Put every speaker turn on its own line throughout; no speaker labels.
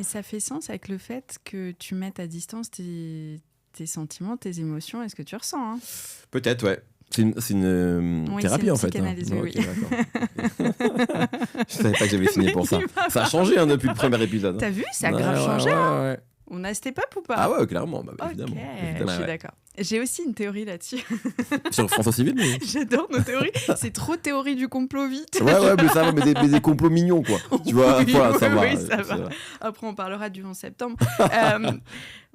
Mais ça fait sens avec le fait que tu mettes à distance tes sentiments, tes émotions et ce que tu ressens. Hein.
Peut-être, ouais. C'est une thérapie, en fait.
Psychanalyse, oui.
D'accord. Je savais pas que j'avais signé pour ça. Ça a changé depuis le premier épisode.
T'as vu, ça a grave changé.
Ouais.
On a step up ou pas?
Ah ouais, clairement, évidemment.
Je suis d'accord. J'ai aussi une théorie là-dessus.
Sur François Civil, mais...
J'adore nos théories. C'est trop théorie du complot vite.
Ouais, mais ça va, mais des complots mignons, quoi. Tu vois, voilà, ça va.
Oui, ça va. Après, on parlera du 11 septembre.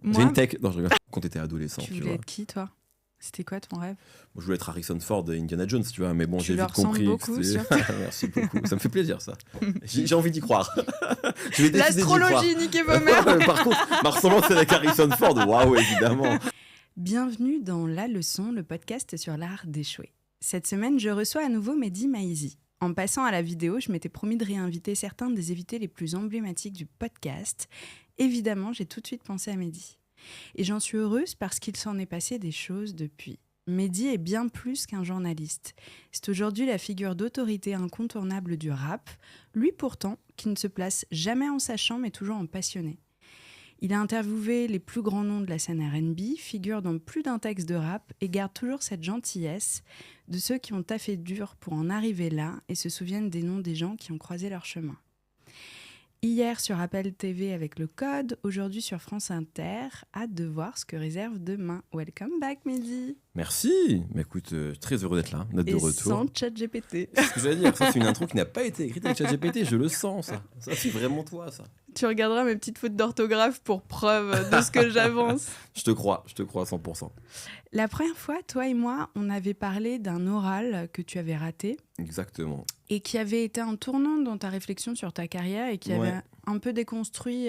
J'ai une tech. Non, je regarde. Quand t'étais adolescent,
tu voulais être qui, toi? C'était quoi ton rêve?
Moi, je voulais être Harrison Ford et Indiana Jones, tu vois, mais bon, j'ai vite compris.
Beaucoup,
Merci beaucoup. Ça me fait plaisir, ça. J'ai envie d'y croire.
L'astrologie, niquez vos mères.
Par contre, ma ressemblance avec Harrison Ford, waouh, évidemment.
Bienvenue dans La Leçon, le podcast sur l'art d'échouer. Cette semaine, je reçois à nouveau Mehdi Maizi. En passant à la vidéo, je m'étais promis de réinviter certains des invités les plus emblématiques du podcast. Évidemment, j'ai tout de suite pensé à Mehdi. Et j'en suis heureuse parce qu'il s'en est passé des choses depuis. Mehdi est bien plus qu'un journaliste. C'est aujourd'hui la figure d'autorité incontournable du rap, lui pourtant qui ne se place jamais en sachant mais toujours en passionné. Il a interviewé les plus grands noms de la scène R&B, figure dans plus d'un texte de rap et garde toujours cette gentillesse de ceux qui ont taffé dur pour en arriver là et se souviennent des noms des gens qui ont croisé leur chemin. Hier sur Apple TV avec le Code, aujourd'hui sur France Inter. Hâte de voir ce que réserve demain. Welcome back, Mehdi.
Merci. Mais écoute, très heureux d'être là, d'être de retour.
Sans ChatGPT.
C'est ce que j'allais dire. Ça, c'est une intro qui n'a pas été écrite avec ChatGPT. Je le sens, ça. Ça, c'est vraiment toi, ça.
Tu regarderas mes petites fautes d'orthographe pour preuve de ce que j'avance.
Je te crois à 100%.
La première fois, toi et moi, on avait parlé d'un oral que tu avais raté.
Exactement.
Et qui avait été un tournant dans ta réflexion sur ta carrière et qui avait un peu déconstruit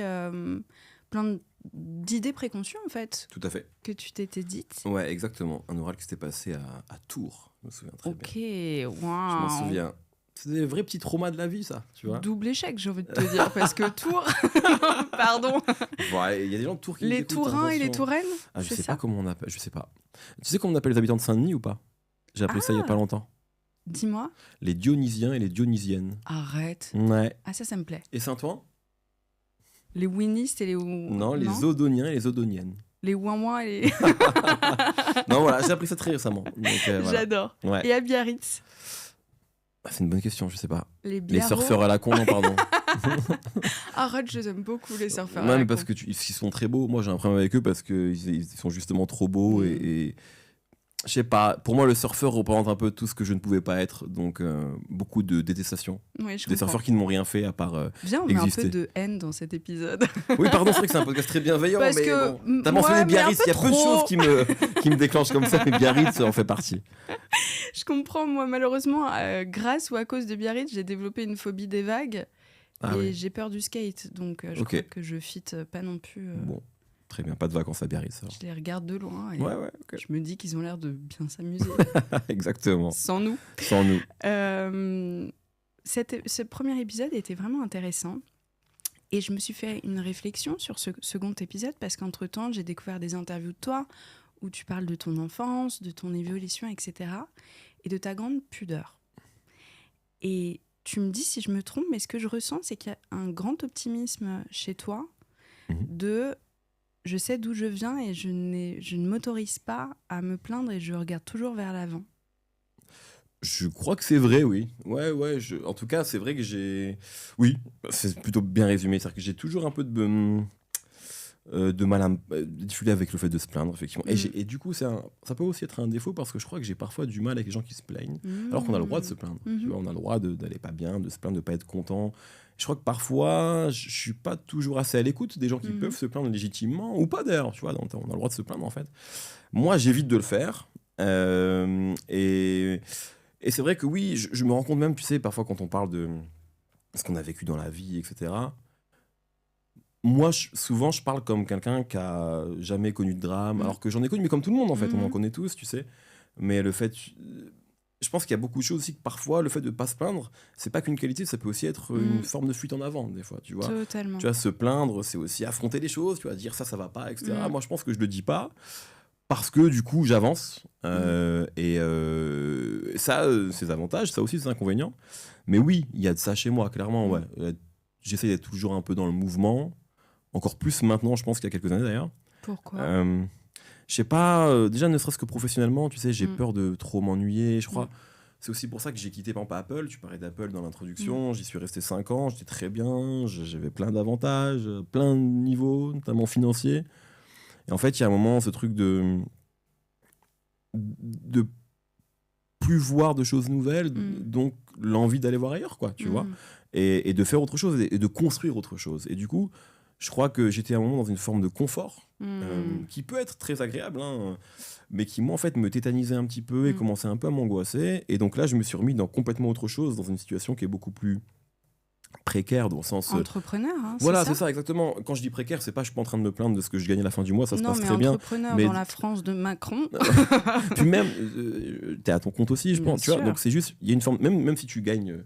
plein d'idées préconçues, en fait.
Tout à fait.
Que tu t'étais dites.
Ouais, exactement. Un oral qui s'était passé à Tours. Je me souviens très bien.
Ok, waouh.
Je m'en souviens. C'est des vrais petits traumas de la vie, ça, tu vois.
Double échec, j'ai envie de te dire, parce que Tours... Pardon.
Ouais, il y a des gens de Tours qui...
Les Tourains et les Touraines,
je sais pas comment on appelle, je sais pas. Tu sais comment on appelle les habitants de Saint-Denis ou pas? J'ai appris ça il y a pas longtemps.
Dis-moi.
Les Dionysiens et les Dionysiennes.
Arrête.
Ouais.
Ah, ça me plaît.
Et Saint-Ouen?
Les Winnistes et les...
Non, les Odoniens et les Odoniennes.
Les Ouin-Ouin et les...
Non, voilà, j'ai appris ça très récemment. Donc, voilà.
J'adore. Ouais. Et à Biarritz?
C'est une bonne question, je sais pas.
Les
surfeurs à la con, non, pardon.
Arrête, je les aime beaucoup, les surfeurs à
la con.
Non,
mais parce qu'ils sont très beaux. Moi, j'ai un problème avec eux parce qu'ils sont justement trop beaux et je sais pas, pour moi le surfeur représente un peu tout ce que je ne pouvais pas être, donc beaucoup de détestation.
Oui, je
des surfeurs qui ne m'ont rien fait à part
Viens, on
exister.
met un peu de haine dans cet épisode.
Oui, pardon, c'est vrai que c'est un podcast très bienveillant,
parce
mais
que
bon, t'as mentionné Biarritz, il y a peu de choses qui me déclenchent comme ça, mais Biarritz en fait partie.
Je comprends, moi malheureusement, grâce ou à cause de Biarritz, j'ai développé une phobie des vagues et j'ai peur du skate, donc je crois que je fit pas non plus...
Bon. Très bien, pas de vacances à Biarritz. Alors.
Je les regarde de loin et
okay.
Je me dis qu'ils ont l'air de bien s'amuser.
Exactement.
Sans nous. Ce premier épisode était vraiment intéressant. Et je me suis fait une réflexion sur ce second épisode parce qu'entre-temps, j'ai découvert des interviews de toi où tu parles de ton enfance, de ton évolution, etc. et de ta grande pudeur. Et tu me dis si je me trompe, mais ce que je ressens, c'est qu'il y a un grand optimisme chez toi de... Je sais d'où je viens et je ne m'autorise pas à me plaindre et je regarde toujours vers l'avant.
Je crois que c'est vrai, oui. Ouais. En tout cas, c'est vrai que j'ai... Oui, c'est plutôt bien résumé. C'est-à-dire que j'ai toujours un peu de mal à me diffuser avec le fait de se plaindre, effectivement. Et du coup, ça peut aussi être un défaut parce que je crois que j'ai parfois du mal avec les gens qui se plaignent, alors qu'on a le droit de se plaindre. Tu vois, on a le droit d'aller pas bien, de se plaindre, de pas être content. Je crois que parfois, je suis pas toujours assez à l'écoute des gens qui peuvent se plaindre légitimement, ou pas d'ailleurs, tu vois, on a le droit de se plaindre en fait. Moi, j'évite de le faire. Et c'est vrai que oui, je me rends compte même, tu sais, parfois quand on parle de ce qu'on a vécu dans la vie, etc., moi, souvent, je parle comme quelqu'un qui a jamais connu de drame, alors que j'en ai connu, mais comme tout le monde en fait, on en connaît tous, tu sais. Mais le fait... Je pense qu'il y a beaucoup de choses aussi que parfois, le fait de ne pas se plaindre, c'est pas qu'une qualité, ça peut aussi être une forme de fuite en avant, des fois, tu vois.
Totalement.
Tu vois, se plaindre, c'est aussi affronter les choses, tu vois, dire ça va pas, etc. Moi, je pense que je le dis pas, parce que du coup, j'avance. Et ça, ses avantages, ça aussi, ses inconvénients. Mais oui, il y a de ça chez moi, clairement, ouais. J'essaie d'être toujours un peu dans le mouvement. encore plus maintenant, je pense, qu'il y a quelques années d'ailleurs.
Pourquoi
Je sais pas, déjà ne serait-ce que professionnellement, tu sais, j'ai peur de trop m'ennuyer, je crois. C'est aussi pour ça que j'ai quitté par exemple Apple. Tu parlais d'Apple dans l'introduction. J'y suis resté 5 ans. J'étais très bien. J'avais plein d'avantages, plein de niveaux, notamment financiers. Et en fait, il y a un moment, ce truc de plus voir de choses nouvelles, donc l'envie d'aller voir ailleurs, quoi, tu vois, et de faire autre chose et de construire autre chose. Et du coup, je crois que j'étais à un moment dans une forme de confort qui peut être très agréable, hein, mais qui, moi, en fait, me tétanisait un petit peu et commençait un peu à m'angoisser. Et donc là, je me suis remis dans complètement autre chose, dans une situation qui est beaucoup plus précaire, dans le sens...
Entrepreneur, hein,
voilà,
c'est ça,
exactement. Quand je dis précaire, c'est pas je suis pas en train de me plaindre de ce que je gagne à la fin du mois, ça se passe très
bien.
bien.
Entrepreneur dans la France de Macron.
Puis même, t'es à ton compte aussi, je pense. Tu vois, donc c'est juste, il y a une forme, même si tu gagnes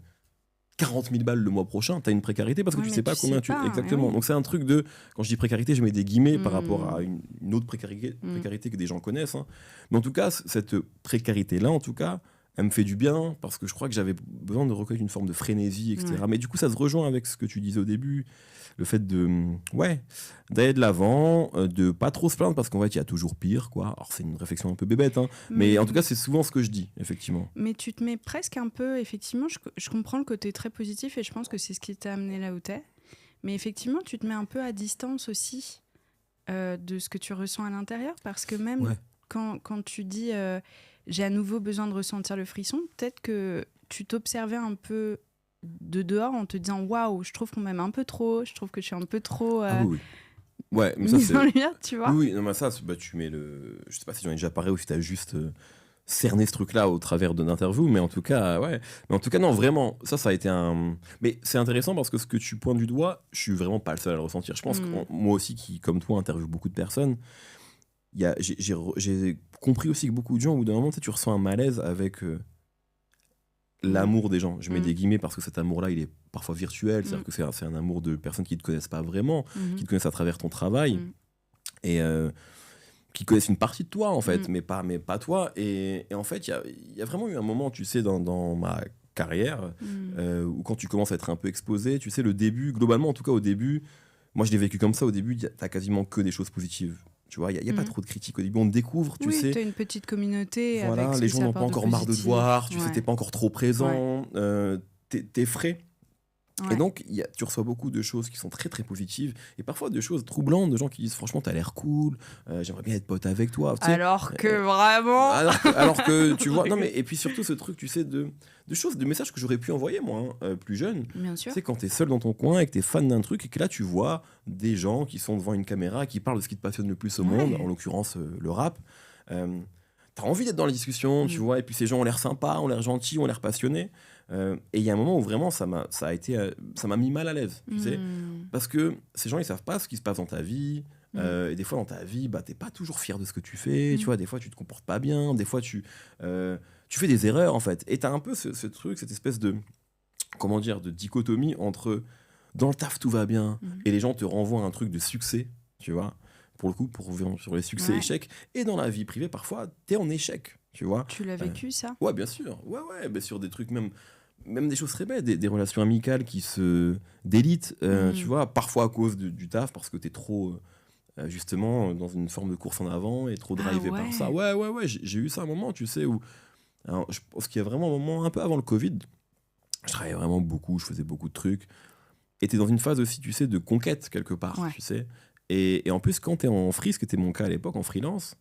40 000 balles le mois prochain, t'as une précarité parce que tu sais pas combien tu... Exactement. Oui. Donc c'est un truc de... Quand je dis précarité, je mets des guillemets par rapport à une autre précarité que des gens connaissent. Hein. Mais en tout cas, cette précarité-là, en tout cas, elle me fait du bien parce que je crois que j'avais besoin de recueillir une forme de frénésie, etc. Ouais. Mais du coup, ça se rejoint avec ce que tu disais au début, le fait d'aller de l'avant, de pas trop se plaindre parce qu'en fait, il y a toujours pire, quoi. Alors, c'est une réflexion un peu bébête, hein, mais en tout cas, c'est souvent ce que je dis, effectivement.
Mais tu te mets presque un peu, effectivement, je comprends le côté très positif et je pense que c'est ce qui t'a amené là où t'es. Mais effectivement, tu te mets un peu à distance aussi de ce que tu ressens à l'intérieur parce que même quand tu dis j'ai à nouveau besoin de ressentir le frisson, peut-être que tu t'observais un peu de dehors en te disant waouh, je trouve qu'on m'aime un peu trop, je trouve que je suis un peu trop
oui. Ouais, mais ça c'est
en lumière, tu vois.
Oui, non, mais ça tu mets je sais pas si j'en ai déjà parlé ou si t'as juste cerné ce truc là au travers d'une interview, mais en tout cas non, vraiment, ça a été un... Mais c'est intéressant parce que ce que tu pointes du doigt, je suis vraiment pas le seul à le ressentir. Je pense que moi aussi, qui comme toi interviewe beaucoup de personnes, j'ai compris aussi que beaucoup de gens, au bout d'un moment, tu ressens un malaise avec l'amour des gens. Je mets des guillemets parce que cet amour-là, il est parfois virtuel, c'est-à-dire que c'est un amour de personnes qui ne te connaissent pas vraiment, qui te connaissent à travers ton travail, et qui connaissent une partie de toi, en fait, mais pas toi. Et en fait, il y a vraiment eu un moment, tu sais, dans ma carrière, où quand tu commences à être un peu exposé, tu sais, le début, globalement, en tout cas au début, moi je l'ai vécu comme ça, au début, t'as quasiment que des choses positives. Tu vois, il n'y a pas trop de critiques au début. On te découvre, tu sais.
Oui, tu as une petite communauté.
Voilà,
avec
les gens n'ont pas encore marre de te voir. Tu sais, tu n'es pas encore trop présent. Tu es frais. Ouais. Et donc, tu reçois beaucoup de choses qui sont très, très positives. Et parfois, de choses troublantes, de gens qui disent franchement, tu as l'air cool. J'aimerais bien être pote avec toi. Tu sais,
alors que vraiment.
Alors que, tu vois. Non, mais, et puis surtout, ce truc, tu sais, de messages que j'aurais pu envoyer, moi, plus jeune.
Bien sûr.
Tu sais, quand tu es seul dans ton coin et que tu es fan d'un truc et que là, tu vois des gens qui sont devant une caméra qui parlent de ce qui te passionne le plus au monde, en l'occurrence le rap. T'as envie d'être dans la discussion, tu vois, et puis ces gens ont l'air sympas, ont l'air gentils, ont l'air passionnés. Et il y a un moment où vraiment ça m'a mis mal à l'aise, tu sais, parce que ces gens ils savent pas ce qui se passe dans ta vie. Et des fois dans ta vie, t'es pas toujours fier de ce que tu fais, tu vois, des fois tu te comportes pas bien, des fois tu fais des erreurs en fait. Et t'as un peu ce truc, cette espèce de, comment dire, de dichotomie entre dans le taf tout va bien et les gens te renvoient un truc de succès, tu vois. Pour le coup, pour revenir sur les succès échecs, et dans la vie privée, parfois, t'es en échec, tu vois.
Tu l'as vécu, ça ?
Ouais, bien sûr. Ouais, bah, sur des trucs, même des choses très bêtes, des relations amicales qui se délitent, tu vois, parfois à cause du taf, parce que t'es trop, justement, dans une forme de course en avant, et trop drivé par ça. Ouais, j'ai eu ça un moment, tu sais, où... Alors, je pense qu'il y a vraiment un moment, un peu avant le Covid, je travaillais vraiment beaucoup, je faisais beaucoup de trucs, et t'es dans une phase aussi, tu sais, de conquête, quelque part, tu sais. Et en plus, quand t'es en free, ce qui était mon cas à l'époque, en freelance,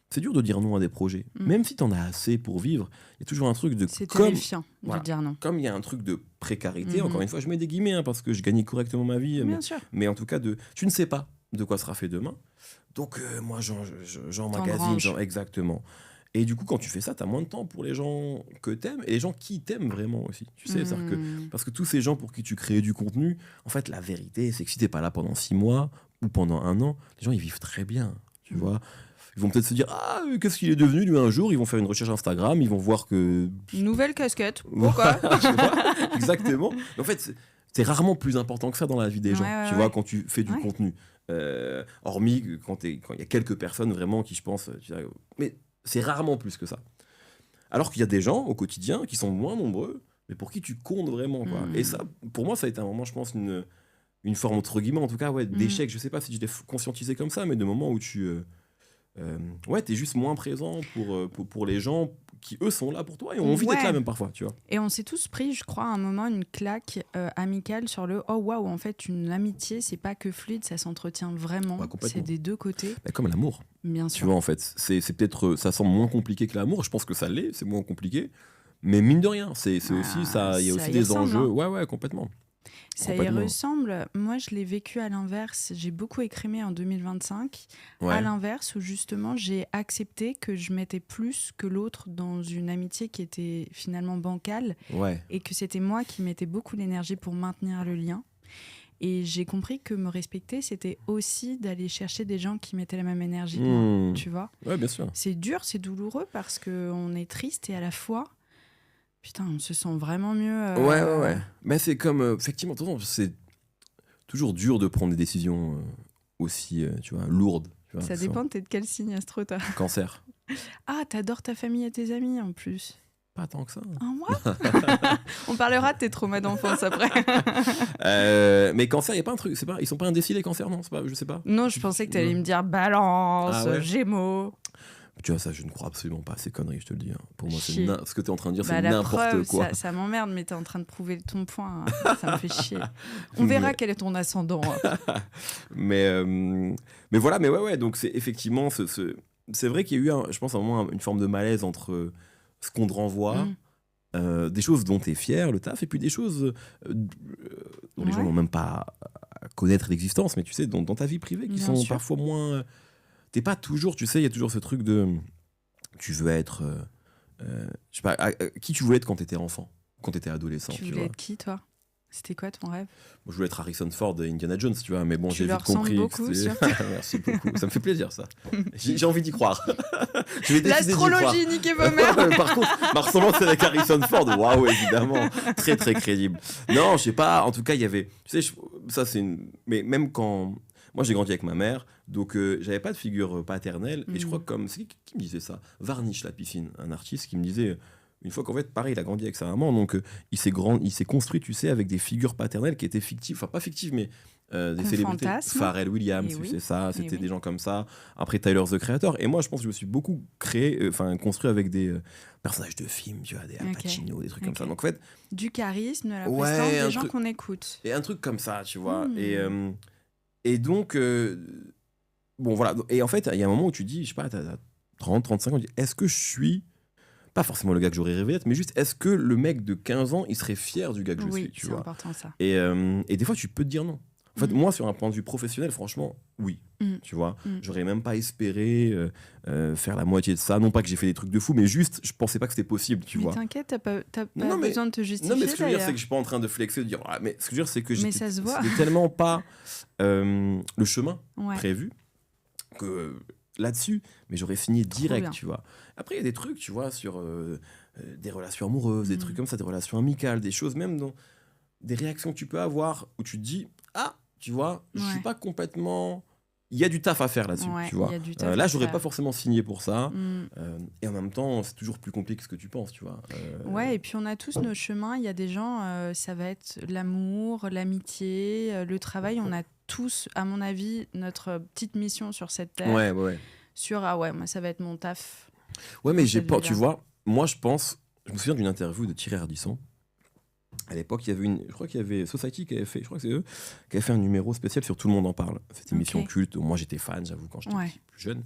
c'est dur de dire non à des projets. Même si t'en as assez pour vivre, il y a toujours un truc de...
C'est terrifiant de dire non.
Comme il y a un truc de précarité, encore une fois, je mets des guillemets, parce que je gagnais correctement ma vie, mais en tout cas, tu ne sais pas de quoi sera fait demain. Donc, moi, j'emmagasine, exactement. Et du coup, quand tu fais ça, t'as moins de temps pour les gens que t'aimes et les gens qui t'aiment vraiment aussi. Tu sais, parce que tous ces gens pour qui tu crées du contenu, en fait, la vérité, c'est que si t'es pas là pendant 6 mois ou pendant 1 an, les gens, ils vivent très bien, tu vois. Ils vont peut-être se dire, qu'est-ce qu'il est devenu, lui, un jour. Ils vont faire une recherche Instagram, ils vont voir que...
Nouvelle casquette, pourquoi?
Exactement. En fait, c'est rarement plus important que ça dans la vie des gens, tu vois, quand tu fais du contenu. Hormis quand il y a quelques personnes vraiment qui, je pense... Mais c'est rarement plus que ça. Alors qu'il y a des gens au quotidien qui sont moins nombreux, mais pour qui tu comptes vraiment, quoi. Et ça, pour moi, ça a été un moment, je pense, une une forme, entre guillemets, en tout cas, d'échec. Je sais pas si tu t'es conscientisé comme ça, mais de moments où t'es juste moins présent pour les gens qui, eux, sont là pour toi et ont envie d'être là même parfois, tu vois.
Et on s'est tous pris, je crois, à un moment, une claque amicale sur le « Oh, waouh, en fait, une amitié, c'est pas que fluide, ça s'entretient vraiment. C'est des deux côtés. »
Comme l'amour.
Bien sûr.
Tu vois, en fait, c'est peut-être, ça semble moins compliqué que l'amour. Je pense que ça l'est, c'est moins compliqué. Mais mine de rien, c'est aussi ça. Il y a aussi des enjeux.
Hein.
Ouais, complètement.
Ça y ressemble. Moi, je l'ai vécu à l'inverse. J'ai beaucoup écrémé en 2025. À l'inverse, où justement, j'ai accepté que je mettais plus que l'autre dans une amitié qui était finalement bancale. Et que c'était moi qui mettais beaucoup d'énergie pour maintenir le lien. Et j'ai compris que me respecter, c'était aussi d'aller chercher des gens qui mettaient la même énergie que moi. Tu vois ?
Ouais, bien sûr.
C'est dur, c'est douloureux parce qu'on est triste et à la fois... Putain, on se sent vraiment mieux.
Ouais. Mais c'est comme... effectivement, c'est toujours dur de prendre des décisions aussi, tu vois, lourdes. Tu vois,
ça dépend, t'es de quel signe, Astro, toi ?
Cancer.
Ah, t'adores ta famille et tes amis, en plus.
Pas tant que ça.
Un mois. On parlera de tes traumas d'enfance après.
Mais cancer, il y a pas un truc, ils sont pas indécis les cancers, non, je sais pas.
Non, je pensais que t'allais me dire balance, Gémeaux.
Tu vois, ça, je ne crois absolument pas à ces conneries, je te le dis. Pour moi, ce que t'es en train de dire, c'est n'importe
preuve,
quoi.
Ça m'emmerde, mais t'es en train de prouver ton point. Ça me fait chier. On verra quel est ton ascendant.
mais voilà, mais ouais. Donc, c'est effectivement, c'est vrai qu'il y a eu, je pense, à un moment, une forme de malaise entre ce qu'on te renvoie, des choses dont t'es fier, le taf, et puis des choses dont les gens n'ont même pas à connaître l'existence, mais tu sais, dans ta vie privée, qui sont parfois moins... T'es pas toujours, tu sais, il y a toujours ce truc de... Tu veux être... je sais pas, qui tu voulais être quand t'étais enfant, quand t'étais adolescent.
Tu voulais être qui, toi ? C'était quoi ton rêve ?
Moi, je voulais être Harrison Ford et Indiana Jones, tu vois, mais bon, j'ai vite compris.
Beaucoup,
Merci beaucoup, ça me fait plaisir, ça. J'ai envie d'y croire.
L'astrologie, niquez vos mères.
Par contre, ma ressemblance avec Harrison Ford, waouh, évidemment, très très crédible. Non, je sais pas, en tout cas, il y avait... Tu sais, ça c'est une... Mais même quand... Moi, j'ai grandi avec ma mère, donc j'avais pas de figure paternelle. Et je crois que c'est qui me disait ça ? Varnish la piscine, un artiste qui me disait une fois qu'en fait, pareil, il a grandi avec sa maman, donc il s'est construit, tu sais, avec des figures paternelles qui étaient fictives, enfin pas fictives, mais des célébrités. Pharrell Williams, c'est ça, c'était des gens comme ça. Après Tyler the Creator. Et moi, je pense que je me suis beaucoup construit avec des personnages de films, tu vois, des Al Pacino, des trucs comme ça. Donc en fait,
du charisme, de la prestance, des gens qu'on écoute.
Et un truc comme ça, tu vois. Et donc, bon, voilà. Et en fait, il y a un moment où tu dis, je sais pas, t'as 30, 35 ans, tu dis, est-ce que je suis, pas forcément le gars que j'aurais rêvé d'être, mais juste, est-ce que le mec de 15 ans, il serait fier du gars que je suis, tu vois ?
Oui, c'est important, ça.
Et des fois, tu peux te dire non. En fait, moi, sur un point de vue professionnel, franchement, oui. Tu vois, j'aurais même pas espéré faire la moitié de ça. Non pas que j'ai fait des trucs de fou, mais juste, je pensais pas que c'était possible, tu vois.
Mais t'inquiète, t'as pas besoin de te justifier.
Non, mais ce que je veux dire, c'est que je suis pas en train de flexer, de dire, mais ce que je veux dire, c'est que
ça se voit.
c'était tellement pas le chemin prévu que là-dessus, mais j'aurais signé direct, tu vois. Après, il y a des trucs, tu vois, sur des relations amoureuses, des trucs comme ça, des relations amicales, des choses même dans des réactions que tu peux avoir où tu te dis, tu vois, je suis pas complètement... Il y a du taf à faire là-dessus, tu vois. Là, j'aurais pas forcément signé pour ça. Et en même temps, c'est toujours plus compliqué que ce que tu penses, tu vois.
Ouais, et puis on a tous nos chemins. Il y a des gens, ça va être l'amour, l'amitié, le travail. On a tous, à mon avis, notre petite mission sur cette terre.
Ouais.
Sur, moi, ça va être mon taf.
Ouais, mais j'ai pas, tu vois, moi, je me souviens d'une interview de Thierry Ardisson. À l'époque, je crois qu'il y avait Society qui avait fait, je crois que c'est eux, qui avait fait un numéro spécial sur Tout le monde en parle, cette émission culte. Moi, j'étais fan, j'avoue, quand j'étais plus jeune.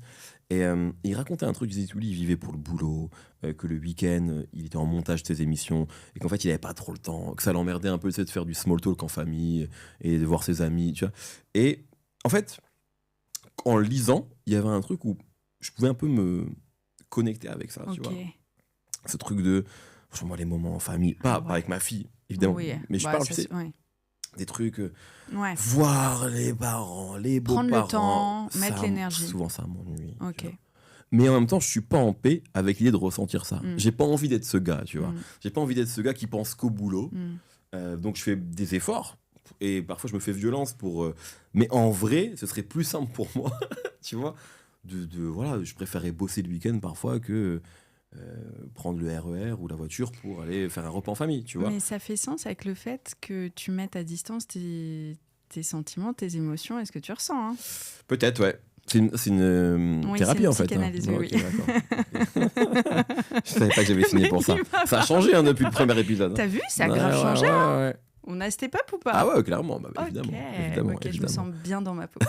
Et il racontait un truc, il disait que lui, il vivait pour le boulot, que le week-end, il était en montage de ses émissions, et qu'en fait, il n'avait pas trop le temps, que ça l'emmerdait un peu de faire du small talk en famille, et de voir ses amis, tu vois. Et en fait, en le lisant, il y avait un truc où je pouvais un peu me connecter avec ça, tu vois. Ce truc de, franchement, les moments en famille, pas avec ma fille, évidemment, mais je parle, tu sais, des trucs, voir les parents, les beaux-parents.
Prendre le temps, mettre l'énergie.
Souvent, ça m'ennuie. Mais en même temps, je suis pas en paix avec l'idée de ressentir ça. J'ai pas envie d'être ce gars, tu vois. J'ai pas envie d'être ce gars qui pense qu'au boulot. Donc, je fais des efforts. Et parfois, je me fais violence pour... Mais en vrai, ce serait plus simple pour moi, tu vois. Voilà, je préférerais bosser le week-end parfois que... prendre le RER ou la voiture pour aller faire un repas en famille, tu vois.
Mais ça fait sens avec le fait que tu mettes à distance tes sentiments, tes émotions et ce que tu ressens. Hein.
Peut-être, ouais. C'est une
Oui,
thérapie
c'est une
en fait.
psychanalyse, oui.
Ok, d'accord. Je savais pas que j'avais signé pour ça. Ça a changé depuis le premier épisode.
T'as vu, ça a grave changé.
Ouais,
Hein.
ouais.
On a step up ou pas?
Ah ouais, clairement,
Ok,
évidemment.
je me sens bien dans ma peau.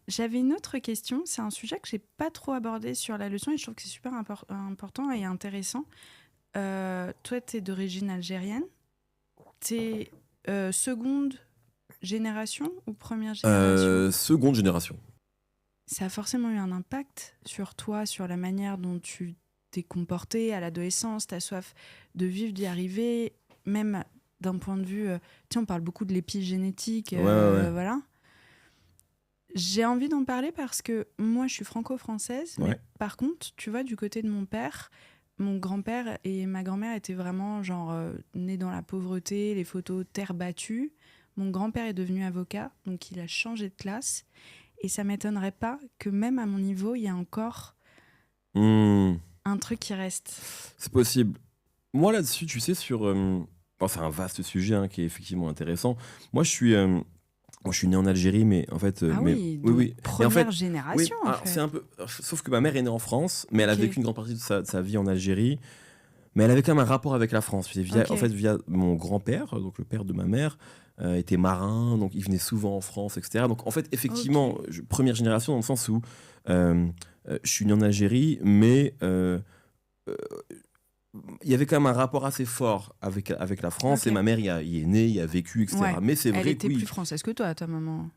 J'avais une autre question. C'est un sujet que j'ai pas trop abordé sur la leçon et je trouve que c'est super important et intéressant. Toi, t'es d'origine algérienne. T'es seconde génération ou première génération?
Seconde génération.
Ça a forcément eu un impact sur toi, sur la manière dont tu t'es comporté à l'adolescence, ta soif de vivre, d'y arriver, même d'un point de vue... tu sais, on parle beaucoup de l'épigénétique,
Ouais.
voilà. J'ai envie d'en parler parce que moi, je suis franco-française, mais par contre, tu vois, du côté de mon père, mon grand-père et ma grand-mère étaient vraiment genre nés dans la pauvreté, les photos terre battue. Mon grand-père est devenu avocat, donc il a changé de classe. Et ça m'étonnerait pas que même à mon niveau, il y a encore un truc qui reste.
C'est possible. Moi, là-dessus, tu sais, c'est un vaste sujet qui est effectivement intéressant. Moi, je suis né en Algérie, mais en fait...
oui. Première
en fait,
génération, en fait.
C'est un peu... Sauf que ma mère est née en France, mais elle a vécu une grande partie de sa vie en Algérie. Mais elle avait quand même un rapport avec la France. En fait, via mon grand-père, donc le père de ma mère, était marin, donc il venait souvent en France, etc. Donc en fait, effectivement, première génération dans le sens où je suis né en Algérie, mais il y avait quand même un rapport assez fort avec la France, et ma mère y est née, y a vécu, etc.
Ouais.
Mais c'est vrai
elle était
que
plus française que toi, ta maman.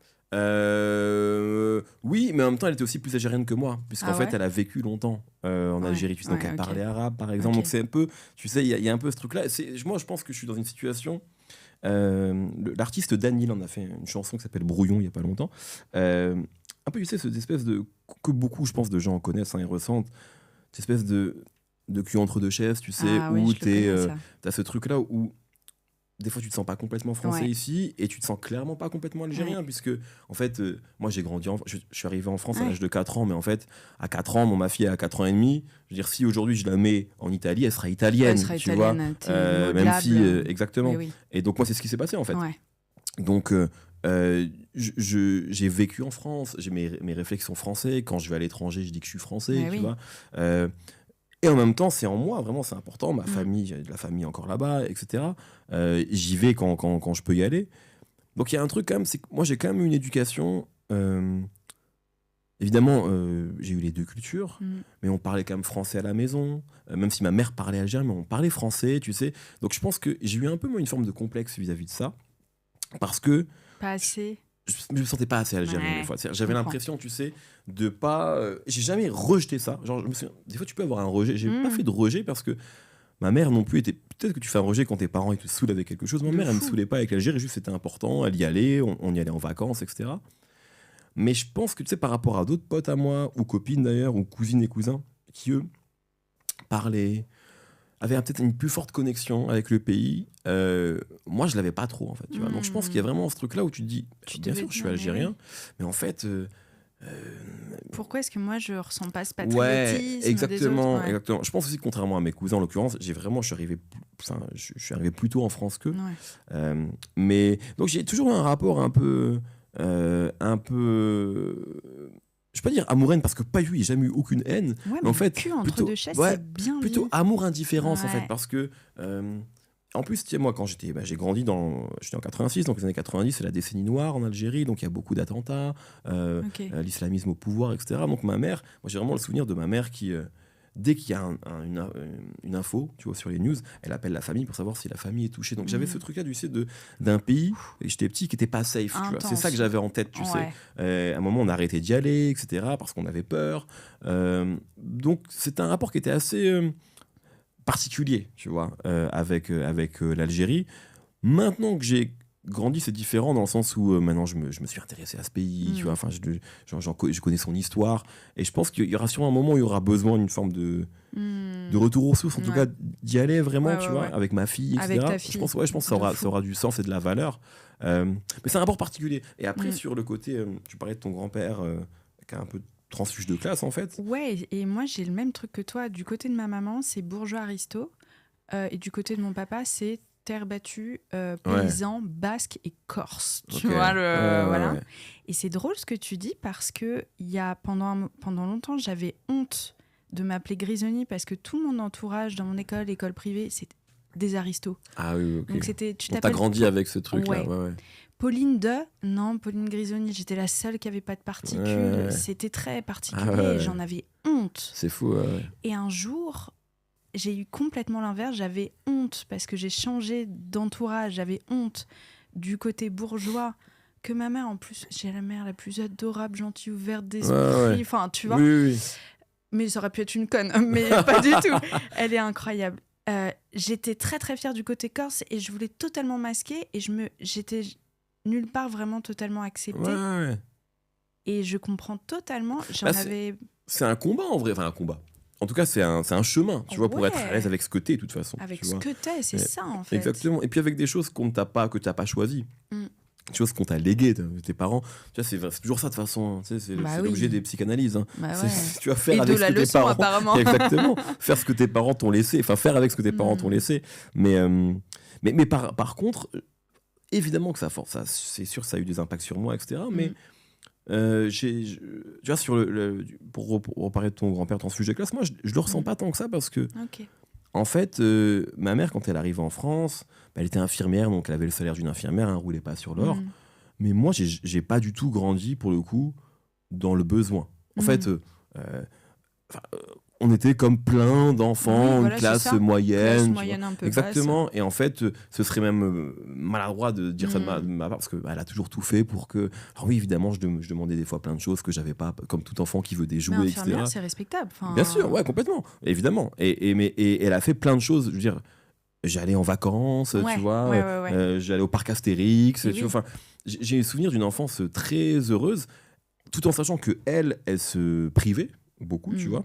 Oui, mais en même temps, elle était aussi plus algérienne que moi, puisqu'en fait, elle a vécu longtemps en Algérie, donc elle parlait arabe, par exemple. Donc c'est un peu, tu sais, il y a un peu ce truc-là. Moi, je pense que je suis dans une situation. L'artiste Danil en a fait une chanson qui s'appelle Brouillon il y a pas longtemps. Un peu, tu sais, cette espèce de que beaucoup, je pense, de gens connaissent et ressentent, cette espèce de cul entre deux chaises, tu sais, où t'as ce truc-là où des fois tu te sens pas complètement français ici et tu te sens clairement pas complètement algérien, puisque en fait moi j'ai grandi je suis arrivé en France à l'âge de 4 ans, mais en fait à 4 ans, ma fille a 4 ans et demi, je veux dire, si aujourd'hui je la mais en Italie, elle sera italienne, tu vois, même si exactement. Et donc moi c'est ce qui s'est passé en fait. Donc j'ai vécu en France, j'ai mes réflexes sont français, quand je vais à l'étranger je dis que je suis français, tu vois. Et en même temps, c'est en moi, vraiment, c'est important. Ma famille, j'ai de la famille encore là-bas, etc. J'y vais quand je peux y aller. Donc il y a un truc quand même, c'est que moi j'ai quand même eu une éducation. Évidemment, j'ai eu les deux cultures, mais on parlait quand même français à la maison. Même si ma mère parlait algérien, mais on parlait français, tu sais. Donc je pense que j'ai eu un peu une forme de complexe vis-à-vis de ça. Parce que.
Pas assez.
Je me sentais pas assez algérien des fois. J'avais l'impression, tu sais, de pas. J'ai jamais rejeté ça. Genre, des fois, tu peux avoir un rejet. J'ai pas fait de rejet parce que ma mère non plus était. Peut-être que tu fais un rejet quand tes parents ils te saoulent avec quelque chose. Ma mère, elle me saoulait pas avec l'Algérie. Juste, c'était important. Elle y allait. On y allait en vacances, etc. Mais je pense que, tu sais, par rapport à d'autres potes à moi, ou copines d'ailleurs, ou cousines et cousins, qui eux parlaient, avaient peut-être une plus forte connexion avec le pays. Moi, je l'avais pas trop, en fait. Tu vois. Donc, je pense qu'il y a vraiment ce truc-là où tu te dis, bien sûr, je suis algérien, mais en fait.
Pourquoi est-ce que moi, je ressens pas ce patriotisme
exactement,
des autres,
exactement. Je pense aussi que, contrairement à mes cousins, en l'occurrence, je suis arrivé plus tôt en France qu'eux. Mais donc, j'ai toujours eu un rapport un peu. Je vais pas dire amour-haine parce que pas eu, il n'y a jamais eu aucune haine.
Mais en fait, cul entre plutôt, deux chaises, c'est bien
plutôt
dit.
amour-indifférence en fait, parce que en plus, tu sais, moi, quand j'étais grandi j'étais en 86, donc les années 90, c'est la décennie noire en Algérie, donc il y a beaucoup d'attentats, l'islamisme au pouvoir, etc. Donc ma mère, moi j'ai vraiment le souvenir de ma mère qui, dès qu'il y a une info, tu vois, sur les news, elle appelle la famille pour savoir si la famille est touchée. Donc j'avais ce truc-là, tu sais, d'un pays, et j'étais petit, qui n'était pas safe, tu vois. C'est ça que j'avais en tête, tu sais. À un moment, on a arrêté d'y aller, etc., parce qu'on avait peur. Donc c'est un rapport qui était assez particulier, tu vois, avec l'Algérie. Maintenant que j'ai grandi, c'est différent dans le sens où maintenant je me suis intéressé à ce pays, tu vois, enfin je connais son histoire, et je pense qu'il y aura sûrement un moment où il y aura besoin d'une forme de retour aux sources, en tout cas d'y aller vraiment, tu vois, avec ma fille, etc.
Avec ta fille.
Je pense que ça aura du sens et de la valeur, mais c'est un rapport particulier. Et après, sur le côté, tu parlais de ton grand-père qui a un peu transfuge de classe, en fait.
Ouais, et moi j'ai le même truc que toi. Du côté de ma maman, c'est bourgeois aristo, et du côté de mon papa, c'est terre battue,
Ouais.
paysans, basques et corses. Tu
Ok.
vois,
Ouais,
voilà.
ouais.
Et c'est drôle ce que tu dis parce que pendant longtemps, j'avais honte de m'appeler Grisoni parce que tout mon entourage dans mon école privée, c'est des aristos.
Ah oui, ok.
Donc c'était, tu
Donc t'as
t'appelles
grandi avec ce truc-là.
Ouais.
Ouais, ouais.
Pauline non, Pauline Grisoni, j'étais la seule qui avait pas de particules.
Ouais.
C'était très particulier
Ah ouais.
et j'en avais honte.
C'est fou, ouais.
Et un jour, j'ai eu complètement l'inverse. J'avais honte parce que j'ai changé d'entourage. J'avais honte du côté bourgeois. Que ma mère, en plus, j'ai la mère la plus adorable, gentille, ouverte d'esprit.
Ouais.
Enfin, tu vois.
Oui, oui.
Mais ça aurait pu être une conne, mais pas du tout. Elle est incroyable. J'étais très très fière du côté corse et je voulais totalement masquer et j'étais nulle part vraiment totalement acceptée.
Ouais.
Et je comprends totalement. J'en
Bah,
avais
C'est un combat en vrai, enfin un combat. En tout cas, c'est un chemin, tu vois, pour
Ouais.
être à l'aise avec ce que t'es, de toute façon.
avec
tu
ce
vois.
que t'es, c'est
Ouais.
ça en fait.
Exactement. Et puis avec des choses que t'as pas choisies.
Mm.
Des choses qu'on t'a léguées, tes parents. Tu vois, c'est toujours ça de toute façon. Tu sais, c'est
Bah
c'est
oui.
l'objet des psychanalyses. Hein.
Bah
C'est-
ouais.
tu vas faire
Et
avec
de
ce
la
que tes
leçon
parents.
apparemment.
Exactement. Faire ce que tes parents t'ont laissé. Enfin, faire avec ce que tes parents
Mm.
t'ont laissé. Mais par contre, évidemment que c'est sûr, ça a eu des impacts sur moi, etc. Mais tu vois, pour reparler de ton grand-père, ton sujet classe, moi, je le ressens
Mm.
pas tant que ça parce que,
Ok.
en fait, ma mère, quand elle arrivait en France, bah, elle était infirmière, donc elle avait le salaire d'une infirmière, elle ne roulait pas sur l'or.
Mm.
Mais moi, j'ai pas du tout grandi, pour le coup, dans le besoin. En
Mm.
fait, on était comme plein d'enfants,
Oui, voilà,
une
c'est
classe
ça.
moyenne.
Classe
tu
moyenne un peu
vois. Exactement. Et en fait, ce serait même maladroit de dire ça de ma part, parce qu'elle a toujours tout fait pour que... Alors oui, évidemment, je demandais des fois plein de choses que j'avais pas, comme tout enfant qui veut des
Mais
jouets, etc.
infirmière, c'est respectable. Enfin,
Bien sûr, ouais, complètement, évidemment. Et elle a fait plein de choses. Je veux dire, j'allais en vacances,
Ouais,
tu vois.
ouais.
J'allais au parc Astérix.
Et
Tu
oui.
vois, enfin, j'ai le souvenir d'une enfance très heureuse, tout en sachant que elle se privait beaucoup, tu
Mm.
vois.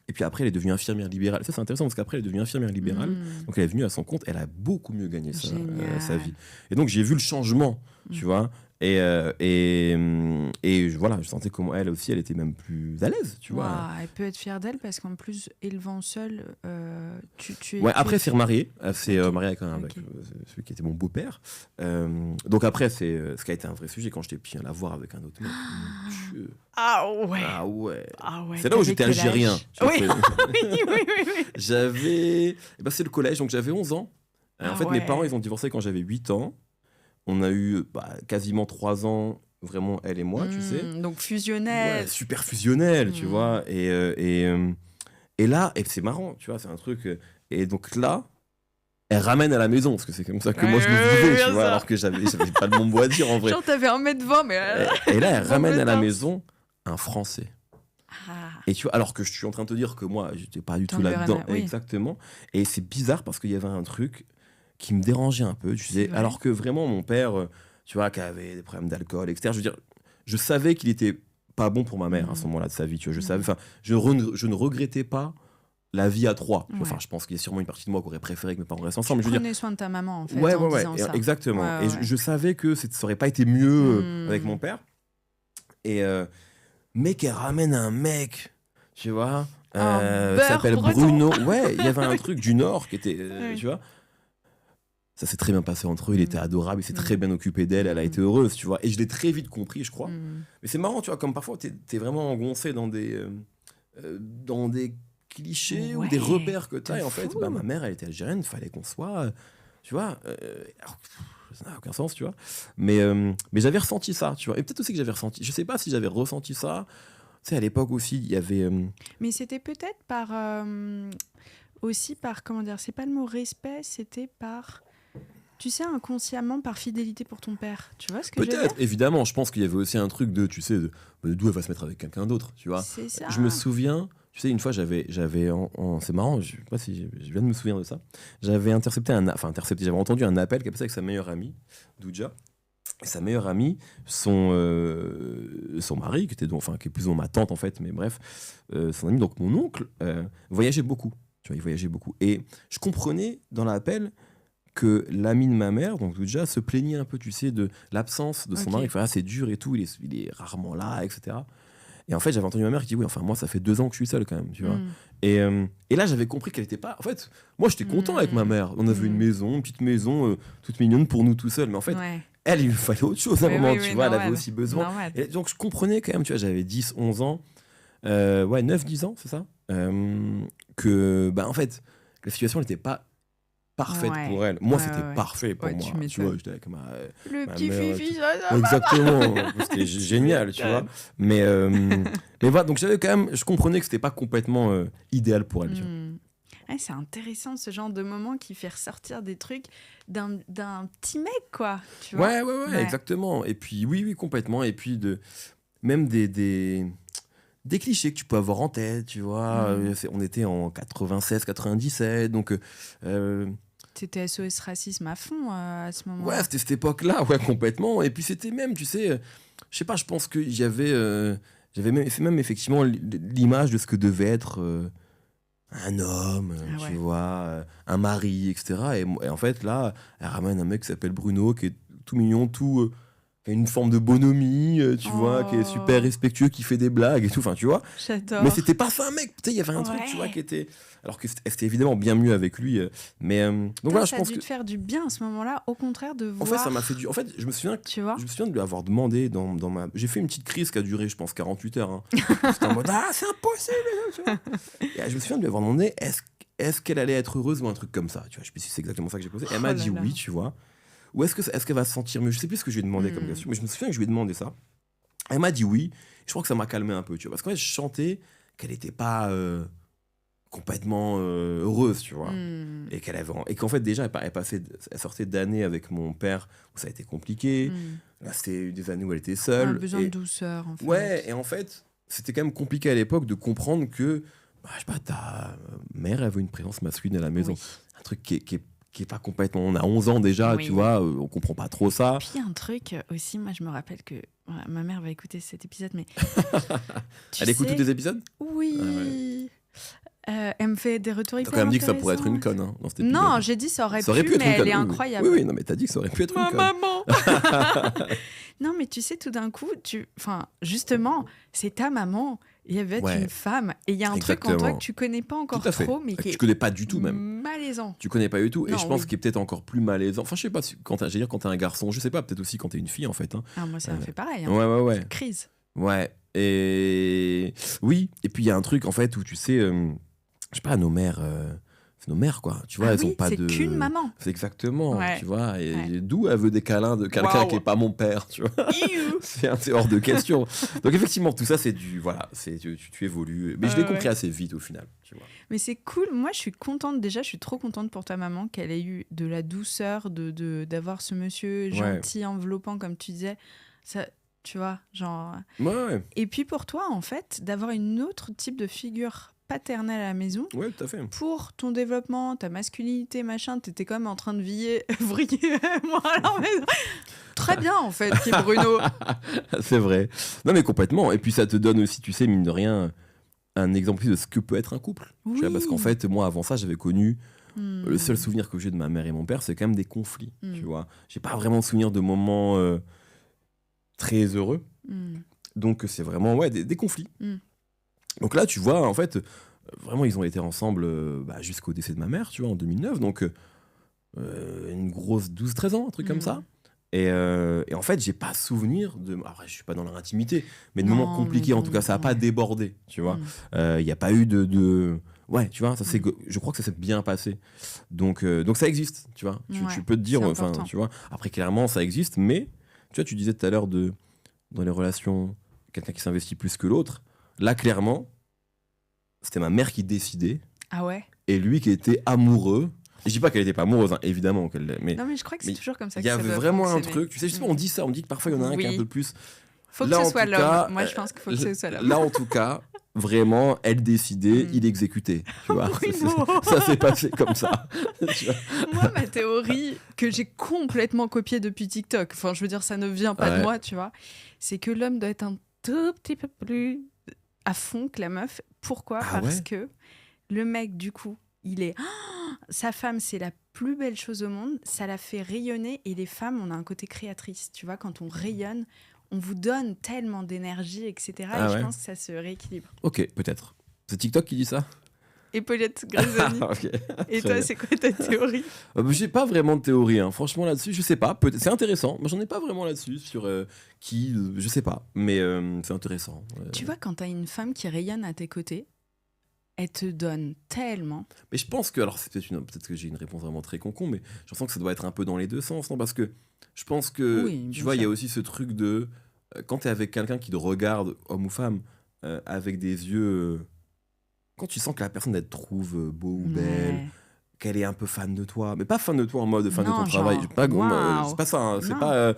Et puis après, elle est devenue infirmière libérale. Ça, c'est intéressant parce qu'après, elle est devenue infirmière libérale.
Mm.
Donc, elle est venue à son compte. Elle a beaucoup mieux gagné
Génial.
sa vie. Et donc, j'ai vu le changement, tu vois. Et voilà, je sentais comment elle aussi, elle était même plus à l'aise, tu vois.
Waouh, elle peut être fière d'elle parce qu'en plus, élevant seule, tu es.
Ouais, après, elle
tu
s'est
es-
remariée. Elle s'est
Ok.
mariée avec
Ok.
celui qui était mon beau-père. Donc après, c'est ce qui a été un vrai sujet quand j'étais petit, la voir avec un autre mec. Mon Dieu.
Ah ouais.
Ah ouais.
Ah ouais.
C'est là où
T'avais
j'étais
quel
algérien.
âge
Tu vois,
Oui.
c'est-
oui.
J'avais. Eh ben, c'est le collège, donc j'avais 11 ans. En
Ah
fait, mes
ouais.
parents, ils ont divorcé quand j'avais 8 ans. On a eu quasiment 3 ans, vraiment, elle et moi, tu sais.
Donc
Ouais,
fusionnel.
super fusionnel, tu
Mm.
vois. Et là, et c'est marrant, tu vois, c'est un truc. Et donc là, elle ramène à la maison, parce que c'est comme ça que moi je le
Ouais,
vivais,
bien
tu vois,
ça.
alors que j'avais pas le bon mot à dire en vrai.
Genre, t'avais 1m20, mais.
Et là, elle ramène à la
Compétence.
maison un Français.
Ah.
Et tu vois, alors que je suis en train de te dire que moi, j'étais pas du
T'en
tout
avais
là-dedans.
rien à- oui.
Exactement. Et c'est bizarre parce qu'il y avait un truc qui me dérangeait un peu, tu sais.
vrai.
Alors que vraiment, mon père, tu vois, qui avait des problèmes d'alcool, etc. Je veux dire, je savais qu'il était pas bon pour ma mère à ce moment-là de sa vie, tu vois. Je savais, enfin, je ne regrettais pas la vie à trois. Tu vois.
Ouais.
Enfin, je pense qu'il y a sûrement une partie de moi qui aurait préféré que mes parents restent
Tu
ensemble. Mais je veux dire,
prenais soin de ta maman, en fait,
ouais,
en
ouais,
disant ça.
exactement.
Ouais,
Et
ouais.
je savais que ça aurait pas été mieux avec
Mm.
mon père. Et mais qu'elle ramène un mec, tu vois,
Un
qui s'appelle
beurre
Bruno. Ouais, il y avait un truc du Nord qui était,
Oui.
tu vois. Ça s'est très bien passé entre eux, il était adorable, il s'est très bien occupé d'elle, elle a
Mm.
été heureuse, tu vois. Et je l'ai très vite compris, je crois.
Mm.
Mais c'est marrant, tu vois, comme parfois t'es vraiment engoncé dans des clichés ou
Ouais,
des repères que t'as.
de
Et en fait,
fou.
ma mère, elle était algérienne, il fallait qu'on soit, tu vois. Alors, ça n'a aucun sens, tu vois. Mais j'avais ressenti ça, tu vois. Et peut-être aussi que j'avais ressenti, je sais pas si j'avais ressenti ça. Tu sais, à l'époque aussi, il y avait.
Mais c'était peut-être aussi par, comment dire, c'est pas le mot respect, c'était par, tu sais, inconsciemment, par fidélité pour ton père. Tu vois ce que je veux dire?
Peut-être, évidemment, je pense qu'il y avait aussi un truc de, tu sais, d'où elle va se mettre avec quelqu'un d'autre, tu vois.
C'est ça.
Je me souviens, tu sais, une fois, j'avais c'est marrant, je sais pas si je viens de me souvenir de ça. J'avais j'avais entendu un appel qu'elle passait avec sa meilleure amie, Douja. Et sa meilleure amie, son mari, qui est plus ou moins ma tante en fait, mais bref, son ami, donc mon oncle, voyageait beaucoup. Tu vois, il voyageait beaucoup. Et je comprenais dans l'appel que l'ami de ma mère, donc Douja, se plaignait un peu, tu sais, de l'absence de son
Ok.
mari. Enfin, c'est dur et tout, il est rarement là, etc. Et en fait, j'avais entendu ma mère qui dit oui, enfin, moi, ça fait 2 ans que je suis seul quand même, tu vois.
Mm.
Et là, j'avais compris qu'elle était pas. En fait, moi, j'étais content avec ma mère. On avait une maison, une petite maison, toute mignonne pour nous tout seuls. Mais en fait, elle, il lui fallait autre chose à un moment, tu vois. Elle avait aussi besoin. Et donc, je comprenais quand même, tu vois, j'avais 10, 11 ans. 9, 10 ans, c'est ça. Que, bah, en fait, la situation n'était pas parfaite pour elle. Moi, c'était parfait pour moi. Tu vois, j'étais avec
le
ma
petit
mère,
fifi,
exactement. C'était génial, tu vois. Mais voilà, donc j'avais quand même, je comprenais que c'était pas complètement idéal pour elle. Tu vois.
C'est intéressant ce genre de moment qui fait ressortir des trucs d'un petit mec, quoi. Tu vois.
Ouais, exactement. Et puis, oui, complètement. Et puis, même des clichés que tu peux avoir en tête, tu vois. On était en 96, 97, donc...
C'était SOS Racisme à fond à ce moment-là.
Ouais, c'était cette époque-là, ouais, complètement. Et puis c'était même, tu sais, je sais pas, je pense que j'avais même effectivement l'image de ce que devait être un homme, tu vois, un mari, etc. Et en fait, là, elle ramène un mec qui s'appelle Bruno, qui est tout mignon, tout... qui a une forme de bonhomie, tu vois, qui est super respectueux, qui fait des blagues et tout, enfin, tu vois.
J'adore.
Mais c'était pas ça, mec. Tu sais, il y avait un truc, tu vois, qui était... Alors que c'était évidemment bien mieux avec lui, mais... donc voilà, je pense que...
Ça a dû te faire du bien à ce moment-là, au contraire, de voir...
En fait, ça m'a fait du... En fait, je me souviens de lui avoir demandé dans ma... J'ai fait une petite crise qui a duré, je pense, 48 heures. Hein. C'était en mode, c'est impossible, tu vois. Et je me souviens de lui avoir demandé, est-ce qu'elle allait être heureuse ou un truc comme ça, tu vois. Je sais pas si c'est exactement ça que j'ai posé. Elle m'a dit oui, tu vois. Ou est-ce qu'elle va se sentir mieux? Je sais plus ce que je lui ai demandé comme question, mais je me souviens que je lui ai demandé ça. Elle m'a dit oui. Je crois que ça m'a calmé un peu, tu vois. Parce qu'en fait, je sentais qu'elle n'était pas complètement heureuse, tu vois. Et qu'en fait, déjà, elle sortait d'années avec mon père où ça a été compliqué. Là, c'était des années où elle était seule.
Elle a besoin de douceur, en fait.
Ouais, et en fait, c'était quand même compliqué à l'époque de comprendre que, je sais pas, ta mère, elle veut une présence masculine à la maison. Un truc qui est pas complètement... On a 11 ans déjà, tu vois, on comprend pas trop ça.
Puis un truc aussi, moi je me rappelle que... ma mère va écouter cet épisode, mais...
Elle écoute tous les épisodes?
Oui. Elle me fait des retours hyper
intéressants. T'as quand même dit que ça pourrait être une conne dans cet épisode.
Non, j'ai dit ça aurait pu être mais elle est incroyable.
Oui, non, mais t'as dit que ça aurait pu être une conne.
Maman. Non, mais tu sais, tout d'un coup, justement, c'est ta maman... Il y avait une femme et il y a un truc en toi que tu connais pas encore trop, mais qui
tu connais pas du tout même.
Malaisant.
Tu connais pas du tout, et je pense qu'il est peut-être encore plus malaisant. Enfin, je sais pas quand t'es un garçon, je sais pas, peut-être aussi quand t'es une fille en fait. Hein.
Ah, moi ça me fait pareil. Hein.
Ouais.
Crise.
Ouais. Et oui. Et puis il y a un truc en fait où tu sais, je sais pas, nos mères. C'est nos mères, quoi. Tu vois, elles ont pas de.
C'est qu'une maman.
C'est exactement, tu vois. Et d'où elle veut des câlins de quelqu'un qui est pas mon père, tu vois. c'est hors de question. Donc effectivement, tout ça, c'est du. Voilà, tu évolues. Mais je l'ai compris assez vite au final, tu vois.
Mais c'est cool. Moi, je suis contente. Déjà, je suis trop contente pour ta maman qu'elle ait eu de la douceur, d'avoir ce monsieur gentil, enveloppant, comme tu disais. Ça, tu vois, genre.
Ouais.
Et puis pour toi, en fait, d'avoir une autre type de figure paternelle à la maison.
Ouais, tout à fait.
Pour ton développement, ta masculinité, machin, t'étais quand même en train de vriller moi à la maison. Très bien, en fait, Kim Bruno.
C'est vrai. Non, mais complètement. Et puis ça te donne aussi, tu sais, mine de rien, un exemple de ce que peut être un couple.
Oui.
Tu vois, parce qu'en fait, moi, avant ça, j'avais connu... Le seul souvenir que j'ai de ma mère et mon père, c'est quand même des conflits, tu vois. J'ai pas vraiment souvenir de moments très heureux. Donc, c'est vraiment, des conflits. Donc là, tu vois, en fait, vraiment, ils ont été ensemble jusqu'au décès de ma mère, tu vois, en 2009. Donc, une grosse 12-13 ans, un truc comme ça. Et en fait, j'ai pas souvenir de... Après, je suis pas dans leur intimité, mais de moments compliqués, en tout cas, ça a pas débordé, tu vois. Il y a pas eu de... Ouais, tu vois, je crois que ça s'est bien passé. Donc ça existe, tu vois. Tu peux te dire, enfin, tu vois. Après, clairement, ça existe, mais, tu vois, tu disais tout à l'heure dans les relations, quelqu'un qui s'investit plus que l'autre. Là, clairement, c'était ma mère qui décidait.
Ah ouais?
Et lui qui était amoureux. Je dis pas qu'elle était pas amoureuse, hein, évidemment. Mais,
non, mais je crois que c'est toujours comme ça que
ça
doit
fonctionner. Il y a vraiment un truc. Tu sais, on dit ça, on dit que parfois il y en a un qui est un peu plus.
Faut que ce soit l'homme. Moi, je pense qu'il faut que ce soit l'homme.
Là, en tout cas, vraiment, elle décidait, il exécutait. Tu vois, ça s'est passé comme ça.
Moi, ma théorie, que j'ai complètement copiée depuis TikTok, enfin, je veux dire, ça ne vient pas de moi, tu vois, c'est que l'homme doit être un tout petit peu plus à fond que la meuf. Pourquoi ? Parce que le mec, du coup, il est... sa femme, c'est la plus belle chose au monde. Ça la fait rayonner. Et les femmes, on a un côté créatrice. Tu vois, quand on rayonne, on vous donne tellement d'énergie, etc.
Ah
et je
ouais.
pense que ça se rééquilibre.
Ok, peut-être. C'est TikTok qui dit ça?
Paulette Grisoni.
Ok.
Et
Très
toi,
bien.
c'est quoi ta théorie?
J'ai pas vraiment de théorie, hein. Franchement là-dessus, je sais pas. C'est intéressant, mais j'en ai pas vraiment là-dessus sur je sais pas, mais c'est intéressant.
Tu vois, quand t'as une femme qui rayonne à tes côtés, elle te donne tellement.
Mais je pense que, alors c'est peut-être que j'ai une réponse vraiment très con, mais je sens que ça doit être un peu dans les deux sens, non? Parce que je pense que,
Oui,
tu
bien
vois, il y a
sûr.
aussi ce truc de quand t'es avec quelqu'un qui te regarde, homme ou femme, avec des yeux, quand tu sens que la personne elle te trouve beau ou belle,
Ouais.
qu'elle est un peu fan de toi, mais pas fan de toi en mode fan de ton
Non,
travail.
genre,
Pas,
waouh.
c'est pas ça, hein.
Non.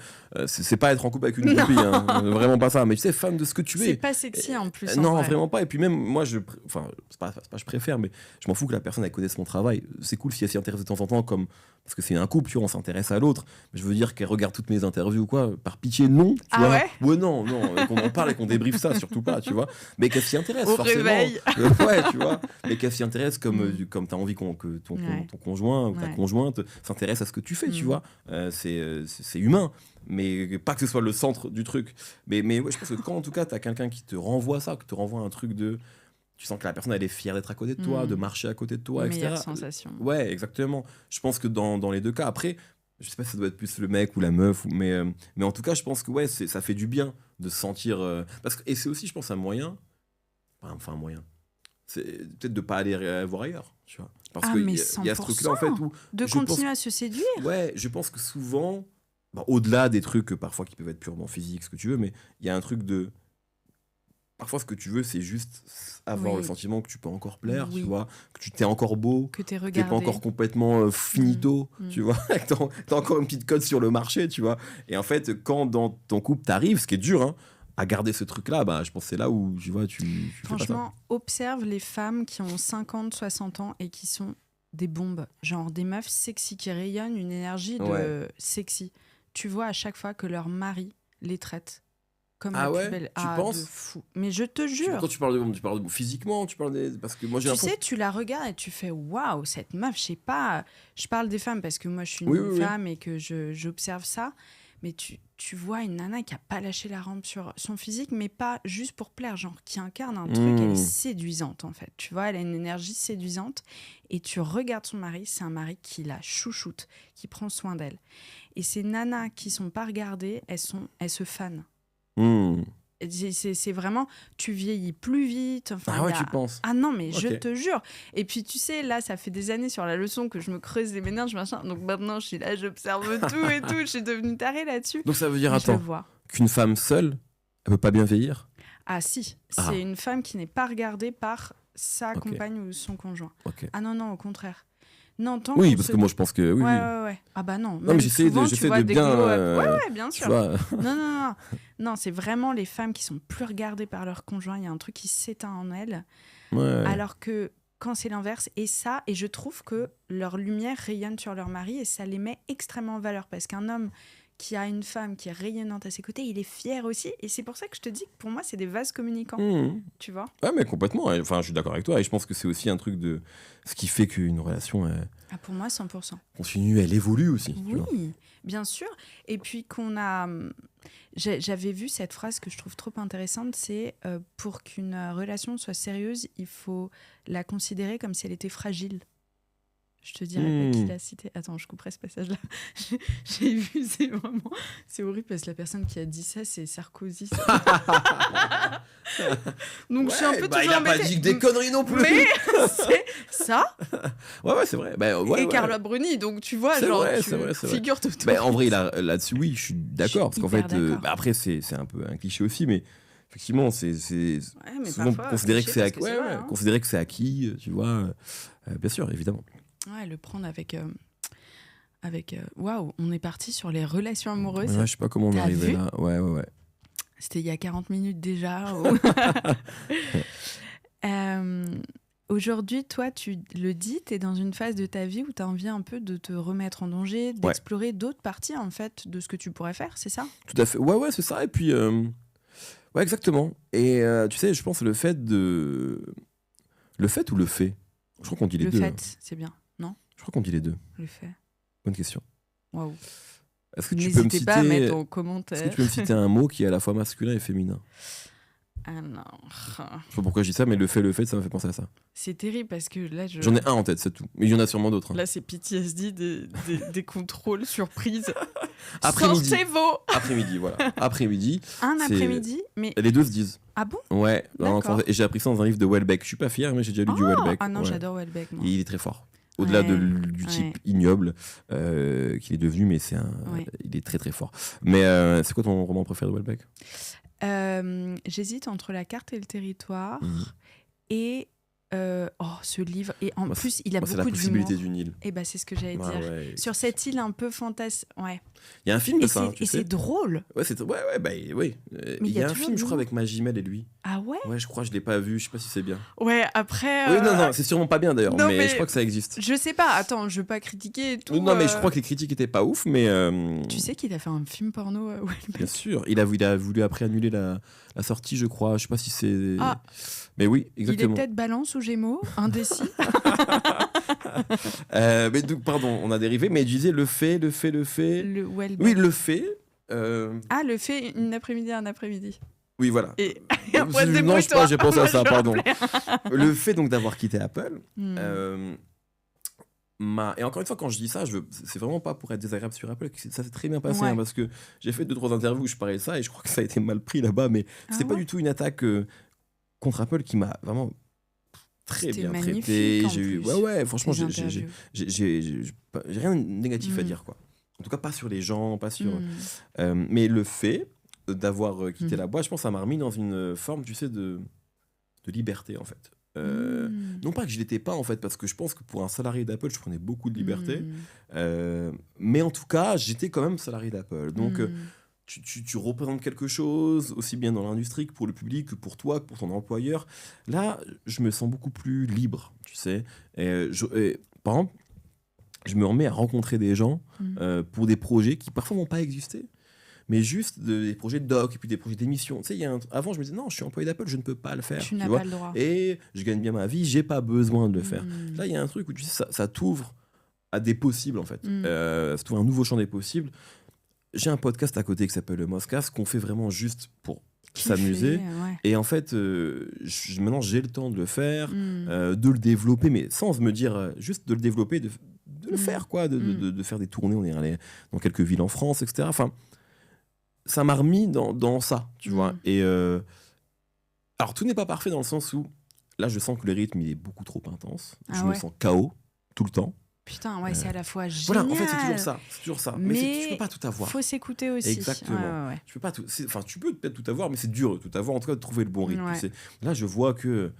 C'est pas être en couple avec une
Non.
groupie, hein. Vraiment pas ça. Mais tu sais, fan de ce que tu
C'est
es.
pas sexy en plus. En
Non,
vrai.
vraiment pas. Et puis même, moi, enfin, c'est pas je préfère, mais je m'en fous que la personne elle connaisse mon travail. C'est cool si elle s'y intéresse de temps en temps, comme parce que c'est un couple, tu vois, on s'intéresse à l'autre. Mais je veux dire qu'elle regarde toutes mes interviews ou quoi. Par pitié, non. Tu
Ah
vois.
ouais.
Ouais, non. Et qu'on en parle et qu'on débriefe ça, surtout pas, tu vois. Mais qu'elle s'y intéresse,
Au
forcément.
réveil.
Ouais, tu vois. Mais qu'elle s'y intéresse comme t'as envie que
Ouais.
ton conjoint ou ta
Ouais.
conjointe s'intéresse à ce que tu fais, tu
Mm.
vois. C'est humain. Mais pas que ce soit le centre du truc. Mais ouais, je pense que quand en tout cas t'as quelqu'un qui te renvoie ça, que te renvoie un truc de. Tu sens que la personne elle est fière d'être à côté de toi,
Mm.
de marcher à côté de toi, etc.
Meilleure sensation.
Ouais, exactement. Je pense que dans les deux cas, après, je sais pas si ça doit être plus le mec ou la meuf, mais en tout cas, je pense que ouais, ça fait du bien de se sentir. Et c'est aussi, je pense, un moyen. Enfin, un moyen. C'est peut-être de pas aller voir ailleurs, tu vois. Parce
Ah,
qu'il
mais
y a ce truc-là, en fait,
100%.
où.
De
je
continuer
pense-
à se séduire.
Ouais, je pense que souvent, au-delà des trucs parfois qui peuvent être purement physiques, ce que tu veux, mais il y a un truc de. Parfois, ce que tu veux, c'est juste avoir
Oui.
le sentiment que tu peux encore plaire,
Oui.
tu vois, que tu t'es encore beau,
Que t'es
t'es pas
regardé.
encore complètement finito,
Mm.
tu vois, que t'as encore une petite cote sur le marché, tu vois. Et en fait, quand dans ton couple t'arrives, ce qui est dur, hein, à garder ce truc-là, je pense que c'est là où, tu vois, tu fais pas ça.
Franchement, observe les femmes qui ont 50, 60 ans et qui sont des bombes. Genre des meufs sexy qui rayonnent une énergie de
Ouais.
sexy. Tu vois à chaque fois que leur mari les traite comme
Ah
la
ouais,
plus belle.
tu
Ah,
penses
de fou. Mais je te jure.
Quand tu parles de physiquement, tu parles des. Parce que moi j'ai
Tu
l'impression.
sais, tu la regardes et tu fais waouh, cette meuf, je sais pas. Je parle des femmes parce que moi je suis une
Oui.
femme et que j'observe ça. Mais tu vois une nana qui a pas lâché la rampe sur son physique, mais pas juste pour plaire, genre qui incarne un truc, elle est séduisante en fait. Tu vois, elle a une énergie séduisante et tu regardes son mari, c'est un mari qui la chouchoute, qui prend soin d'elle. Et ces nanas qui sont pas regardées, elles se fanent.
Hmm.
Et c'est vraiment, tu vieillis plus vite. Enfin,
Ah ouais,
il y a-
tu penses.
Ah non, mais je
Ok.
te jure. Et puis, tu sais, là, ça fait des années sur la leçon que je me creuse les méninges, machin. Donc maintenant, je suis là, j'observe tout et tout. Je suis devenue tarée là-dessus.
Donc ça veut dire,
Mais je le
attends,
vois.
qu'une femme seule, elle peut pas bien vieillir?
Ah si,
Ah.
c'est une femme qui n'est pas regardée par sa
Ok.
compagne ou son conjoint.
Ok.
Ah non, au contraire. Non, tant
Oui,
qu'on
parce
se-
que moi je pense que. Oui,
Ouais,
oui.
ouais. Ah bah non.
Non,
Même
mais j'essaie
souvent, tu vois
de
des
bien.
glow-up. Ouais, bien
Tu
sûr.
vois.
Non. Non, c'est vraiment les femmes qui sont plus regardées par leur conjoint. Il y a un truc qui s'éteint en elles.
Ouais.
Alors que quand c'est l'inverse, et je trouve que leur lumière rayonne sur leur mari et ça les met extrêmement en valeur. Parce qu'un homme qui a une femme qui est rayonnante à ses côtés, il est fier aussi. Et c'est pour ça que je te dis que pour moi, c'est des vases communicants.
Hmm.
Tu vois?
Ouais, mais complètement. Enfin, je suis d'accord avec toi. Et je pense que c'est aussi un truc de. Ce qui fait qu'une relation
Ah, pour moi, 100%.
continue, elle évolue aussi. Tu vois.
Oui, bien sûr. Et puis qu'on a... J'avais vu cette phrase que je trouve trop intéressante, c'est pour qu'une relation soit sérieuse, il faut la considérer comme si elle était fragile. Je te dirais pas qui l'a cité. Attends, je couperai ce passage-là. J'ai vu, c'est horrible parce que la personne qui a dit ça, c'est Sarkozy. Donc je suis un peu toujours
il a pas
embêtée.
dit que des conneries non plus.
Mais c'est ça
Ouais, c'est vrai. Ouais,
et
ouais.
Carla Bruni. Donc tu vois,
C'est
genre,
vrai,
tu
c'est vrai.
figures-toi autour.
En vrai, là-dessus, oui, je suis d'accord.
Je suis
Parce qu'en
hyper
fait,
d'accord.
après, c'est un peu un cliché aussi, mais effectivement, c'est
Ouais, mais
souvent
parfois,
considéré que
cliché,
c'est
parce que c'est vrai, hein.
considéré que c'est acquis, tu vois. Bien sûr, évidemment.
Ouais, le prendre avec waouh, on est parti sur les relations amoureuses.
Ouais, je sais pas comment on est
T'as
arrivé
vu
là. Ouais.
C'était il y a 40 minutes déjà. Aujourd'hui, toi, tu le dis, tu es dans une phase de ta vie où tu as envie un peu de te remettre en danger, d'explorer d'autres parties en fait de ce que tu pourrais faire, c'est ça?
Tout à fait. Ouais, c'est ça. Et puis, ouais, exactement. Et tu sais, je pense le fait ou le fait? Je crois qu'on dit les
Le
deux.
fait, c'est bien, non?
Je crois qu'on dit les deux.
Le fait.
Bonne question.
Waouh.
Est-ce que tu peux me
N'hésitez pas à
citer...
mettre en
Est-ce que
commentaire.
tu peux me citer un mot qui est à la fois masculin et féminin?
Alors,
Je sais pas pourquoi je dis ça, mais le fait, ça m'a fait penser à ça.
c'est terrible parce que là,
J'en ai un en tête, c'est tout. Mais il y en a sûrement d'autres. Hein.
Là, c'est PTSD des contrôles surprises.
Après-midi.
Sortez vos...
Après-midi, voilà. Après-midi.
Un
c'est-
après-midi, mais...
Les deux se disent.
Ah bon?
Ouais, en
D'accord.
français. Et j'ai appris ça dans un livre de Welbeck. Je suis pas fier, mais j'ai déjà lu du Welbeck.
Ah non,
ouais.
j'adore Welbeck, moi.
Et il est très fort. Au-delà
Ouais,
du type
ouais.
ignoble qu'il est devenu, mais
Ouais.
il est très très fort. Mais c'est quoi ton roman préféré de Welbeck?
J'hésite entre La carte et le territoire
Mhm.
et ce livre. Et en
Moi,
plus, il a
Moi, c'est la
beaucoup
possibilité
d'humour.
d'une île.
Et bah, c'est ce que j'allais
Ouais,
dire.
ouais.
Sur cette île un peu fantastique. Ouais.
Il y a un film de
Et
ça, hein,
c'est
tu
et
sais.
c'est drôle.
Ouais, bah oui.
Mais
Il y a un
toujours
film,
de
je crois,
l'humour.
avec Magimel et lui.
Ah ouais?
Ouais, je crois, je l'ai pas vu. Je sais pas si c'est bien.
Ouais, après.
Oui, non, c'est sûrement pas bien d'ailleurs,
non,
mais
mais
je crois que ça existe.
Je sais pas. Attends, je veux pas critiquer et tout.
Non, mais je crois que les critiques étaient pas ouf, mais.
Tu sais qu'il a fait un film porno, Welbeck.
Bien sûr, il a voulu après annuler la sortie, je crois. Je sais pas si c'est.
Ah.
Mais oui,
Il est
exactement.
peut-être Balance ou Gémeaux, indécis.
Mais donc, pardon, on a dérivé, mais je disais le fait.
Le Welbeck.
Oui, le fait.
Ah, le fait une après-midi, un après-midi.
Oui, voilà.
Et après,
Non, je
débrouille-toi.
sais pas, j'ai pensé à
Moi,
ça,
je
pardon.
rappelais.
Le fait donc d'avoir quitté Apple.
Hmm.
Et encore une fois, quand je dis ça, c'est vraiment pas pour être désagréable sur Apple. Ça s'est très bien passé,
Ouais.
hein, parce que j'ai fait 2-3 interviews où je parlais de ça et je crois que ça a été mal pris là-bas, mais c'était
Ah
pas
ouais.
du tout une attaque contre Apple qui m'a vraiment très
C'était
bien
magnifique,
traité.
en
J'ai eu,
plus,
ouais, franchement,
tes
j'ai
interviews.
rien de négatif à
Mm.
dire, quoi. En tout cas, pas sur les gens, pas sur.
Hmm.
Mais le fait d'avoir quitté
Mm.
la boîte, je pense, que ça m'a remis dans une forme, tu sais, de liberté, en fait.
Hmm.
Non pas que je l'étais pas en fait, parce que je pense que pour un salarié d'Apple, je prenais beaucoup de liberté.
Hmm.
Mais en tout cas, j'étais quand même salarié d'Apple. Donc,
Hmm.
tu représentes quelque chose, aussi bien dans l'industrie que pour le public, que pour toi, que pour ton employeur. Là, je me sens beaucoup plus libre, tu sais. Et par exemple, je me remets à rencontrer des gens
Hmm.
pour des projets qui parfois vont pas exister. Mais juste des projets de doc et puis des projets d'émission. Tu sais, avant, je me disais, non, je suis employé d'Apple, je ne peux pas le faire.
Tu n'as
vois.
pas le droit.
Et je gagne bien ma vie, j'ai pas besoin de le faire.
Hmm.
Là, il y a un truc où tu sais, ça t'ouvre à des possibles, en fait.
Mm.
Ça t'ouvre un nouveau champ des possibles. J'ai un podcast à côté qui s'appelle le Moscast, qu'on fait vraiment juste pour s'amuser.
Ouais.
Et en fait, maintenant, j'ai le temps de le faire,
Hmm.
de le développer, mais sans me dire juste de le développer, de le
Mm.
faire, quoi, de,
Mm.
de faire des tournées. On est allé dans quelques villes en France, etc. Enfin, ça m'a remis dans ça, tu vois.
Mm.
Et alors, tout n'est pas parfait dans le sens où, là, je sens que le rythme, il est beaucoup trop intense.
Ah
Je me
ouais.
sens KO tout le temps.
Putain, ouais, c'est à la fois génial.
Voilà, en fait, c'est toujours ça. C'est toujours ça. Mais,
Mais
tu peux pas tout avoir.
Faut s'écouter aussi.
Exactement.
Ouais, ouais.
Tu peux pas tout. Enfin, tu peux peut-être tout avoir, mais c'est dur de tout avoir. En tout cas, de trouver le bon rythme.
Ouais.
Tu sais. Là, je vois que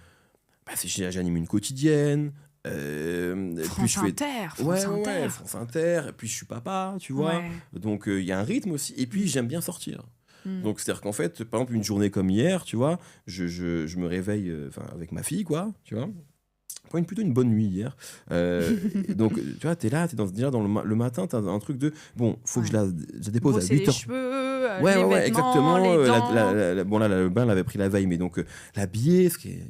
j'anime une quotidienne. Et puis
France
je fais.
Inter, France
Ouais,
Inter.
ouais, France Inter. Et puis je suis papa, tu vois.
Ouais.
Donc il y a un rythme aussi. Et puis j'aime bien sortir.
Mm.
Donc c'est-à-dire qu'en fait, par exemple, une journée comme hier, tu vois, je me réveille avec ma fille, quoi, tu vois. Plutôt une bonne nuit hier. Donc, tu vois, t'es là, déjà dans le matin, t'as un truc de bon, faut que je la dépose
Brosser
à 8
les
heures.
cheveux,
Ouais,
les
ouais,
vêtements,
exactement.
les dents.
Bon, là, le bain l'avait pris la veille, mais donc l'habiller, ce qui est.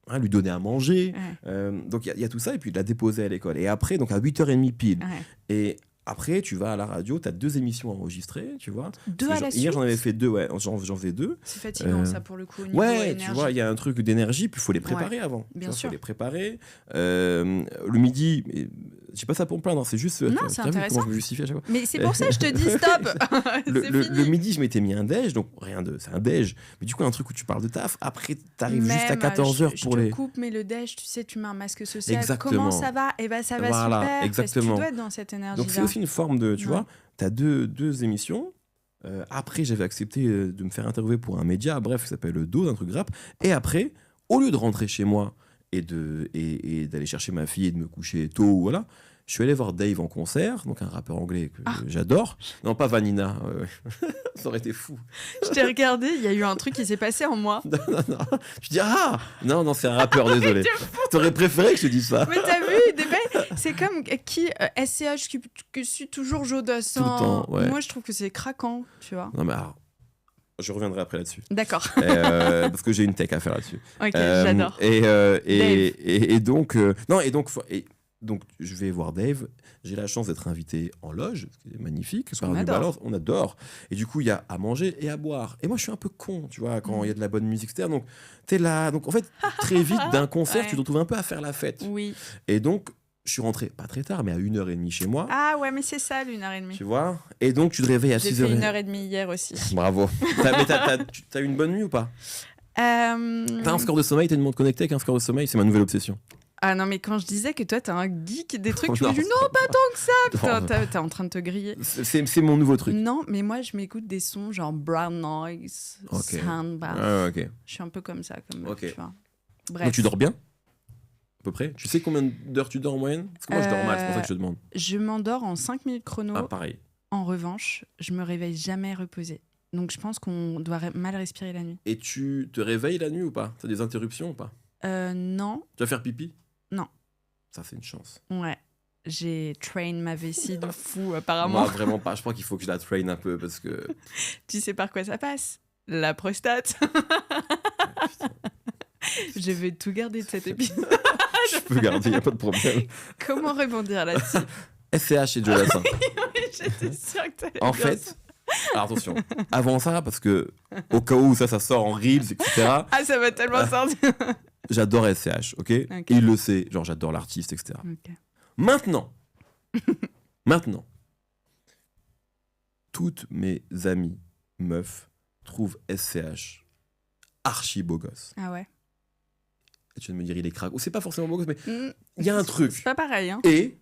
Hein, lui donner à manger.
Ouais.
Donc, il y a tout ça, et puis la déposer à l'école. Et après, donc à 8h30 pile.
Ouais.
Et après, tu vas à la radio, tu as 2 émissions enregistrées, tu vois.
Deux
Parce
à
que
la
hier, j'en
suite.
avais fait 2, ouais, j'en faisais 2.
C'est fatigant, ça, pour le coup, au niveau
Ouais,
énergie.
tu vois, il y a un truc d'énergie, puis il faut les préparer avant.
bien
Il
sûr.
faut les préparer. Le midi, je dis pas ça pour me plaindre, c'est juste.
Non,
t'as
c'est
vu
intéressant.
comment je me justifie à chaque fois.
Mais c'est pour ça que je te dis stop. C'est fini.
Le midi, je m'étais mis un déj, donc c'est un déj. Mais du coup, un truc où tu parles de taf, après, t'arrives juste à
Même,
14h
je
pour
te
les.
coupe, mais le déj, tu sais, tu mets un masque social.
Exactement.
Comment ça va? Eh ben, ça va
Voilà,
super.
exactement.
Parce que tu dois être dans cette énergie-là.
Donc c'est aussi une forme de, tu
Ouais.
vois, t'as deux émissions. Après, j'avais accepté de me faire interviewer pour un média, bref, qui s'appelle Do, un truc rap. Et après, au lieu de rentrer chez moi et d'aller chercher ma fille et de me coucher tôt, voilà, je suis allé voir Dave en concert, donc un rappeur anglais que j'adore. Non, pas Vanina, ça aurait été fou.
Je t'ai regardé, il y a eu un truc qui s'est passé en moi.
Non. Je dis, non, c'est un rappeur, désolé. T'aurais préféré que je te dise ça.
Mais t'as vu, des mecs, c'est comme SCH que suit toujours Jodassin.
Tout le temps, ouais.
Moi, je trouve que c'est craquant, tu vois.
Non, mais alors, je reviendrai après là-dessus.
D'accord.
Parce que j'ai une tech à faire là-dessus.
Ok, j'adore.
Et donc, non, et donc, Donc, je vais voir Dave. J'ai la chance d'être invité en loge, ce qui est magnifique.
On
New
adore.
Balance, on adore. Et du coup, il y a à manger et à boire. Et moi, je suis un peu con, tu vois, quand il y a de la bonne musique, etc. Donc, t'es là. Donc, en fait, très vite, d'un concert,
Ouais.
tu te retrouves un peu à faire la fête.
Oui.
Et donc, je suis rentré, pas très tard, mais à 1h30 chez moi.
Ah ouais, mais c'est ça, l'1h30.
Tu vois. Et donc, tu te réveilles à
J'ai
6h.
fait 1h30 hier aussi.
Bravo. T'as eu une bonne nuit ou pas? T'as un score de sommeil, t'as une montre connectée avec un score de sommeil, c'est ma nouvelle obsession.
Ah non, mais quand je disais que toi, t'es un geek des trucs, tu
Non,
me dis
c'est
non, pas tant que ça. Putain,
Non.
t'es en train de te griller.
C'est mon nouveau truc.
Non, mais moi, je m'écoute des sons genre brown noise,
Ok.
sound bath.
Ah, ok.
Je suis un peu comme ça, comme
Ok.
tu vois. Bref.
Donc tu dors bien? À peu près? Tu sais combien d'heures tu dors en moyenne? Parce que moi je dors mal, c'est pour ça que je te demande.
Je m'endors en 5 minutes chrono.
Ah, pareil.
En revanche, je me réveille jamais reposée. Donc je pense qu'on doit mal respirer la nuit.
Et tu te réveilles la nuit ou pas? T'as des interruptions ou pas?
Non.
Tu vas faire pipi?
Non.
Ça, c'est une chance.
Ouais. J'ai train ma vessie de fou, apparemment.
Moi, vraiment pas. Je crois qu'il faut que je la traîne un peu parce que.
Tu sais par quoi ça passe? La prostate. Je vais tout garder de cet épisode.
Je peux garder, y a pas de problème.
Comment rebondir là-dessus?
SCH et Joe Dassin.
J'étais sûre que t'allais
En
dire
fait,
ça.
alors attention, avant ça, parce que au cas où ça sort en Reels, etc.,
Ah, ça va tellement sortir.
j'adore SCH, ok? Et il le sait, genre j'adore l'artiste, etc.
Ok.
Maintenant, toutes mes amies meufs trouvent SCH archi beau gosse.
Ah ouais.
Et tu viens de me dire il est crack. Ou c'est pas forcément beau gosse, mais
Mm.
il y a un
C'est
truc.
pas pareil, hein.
Et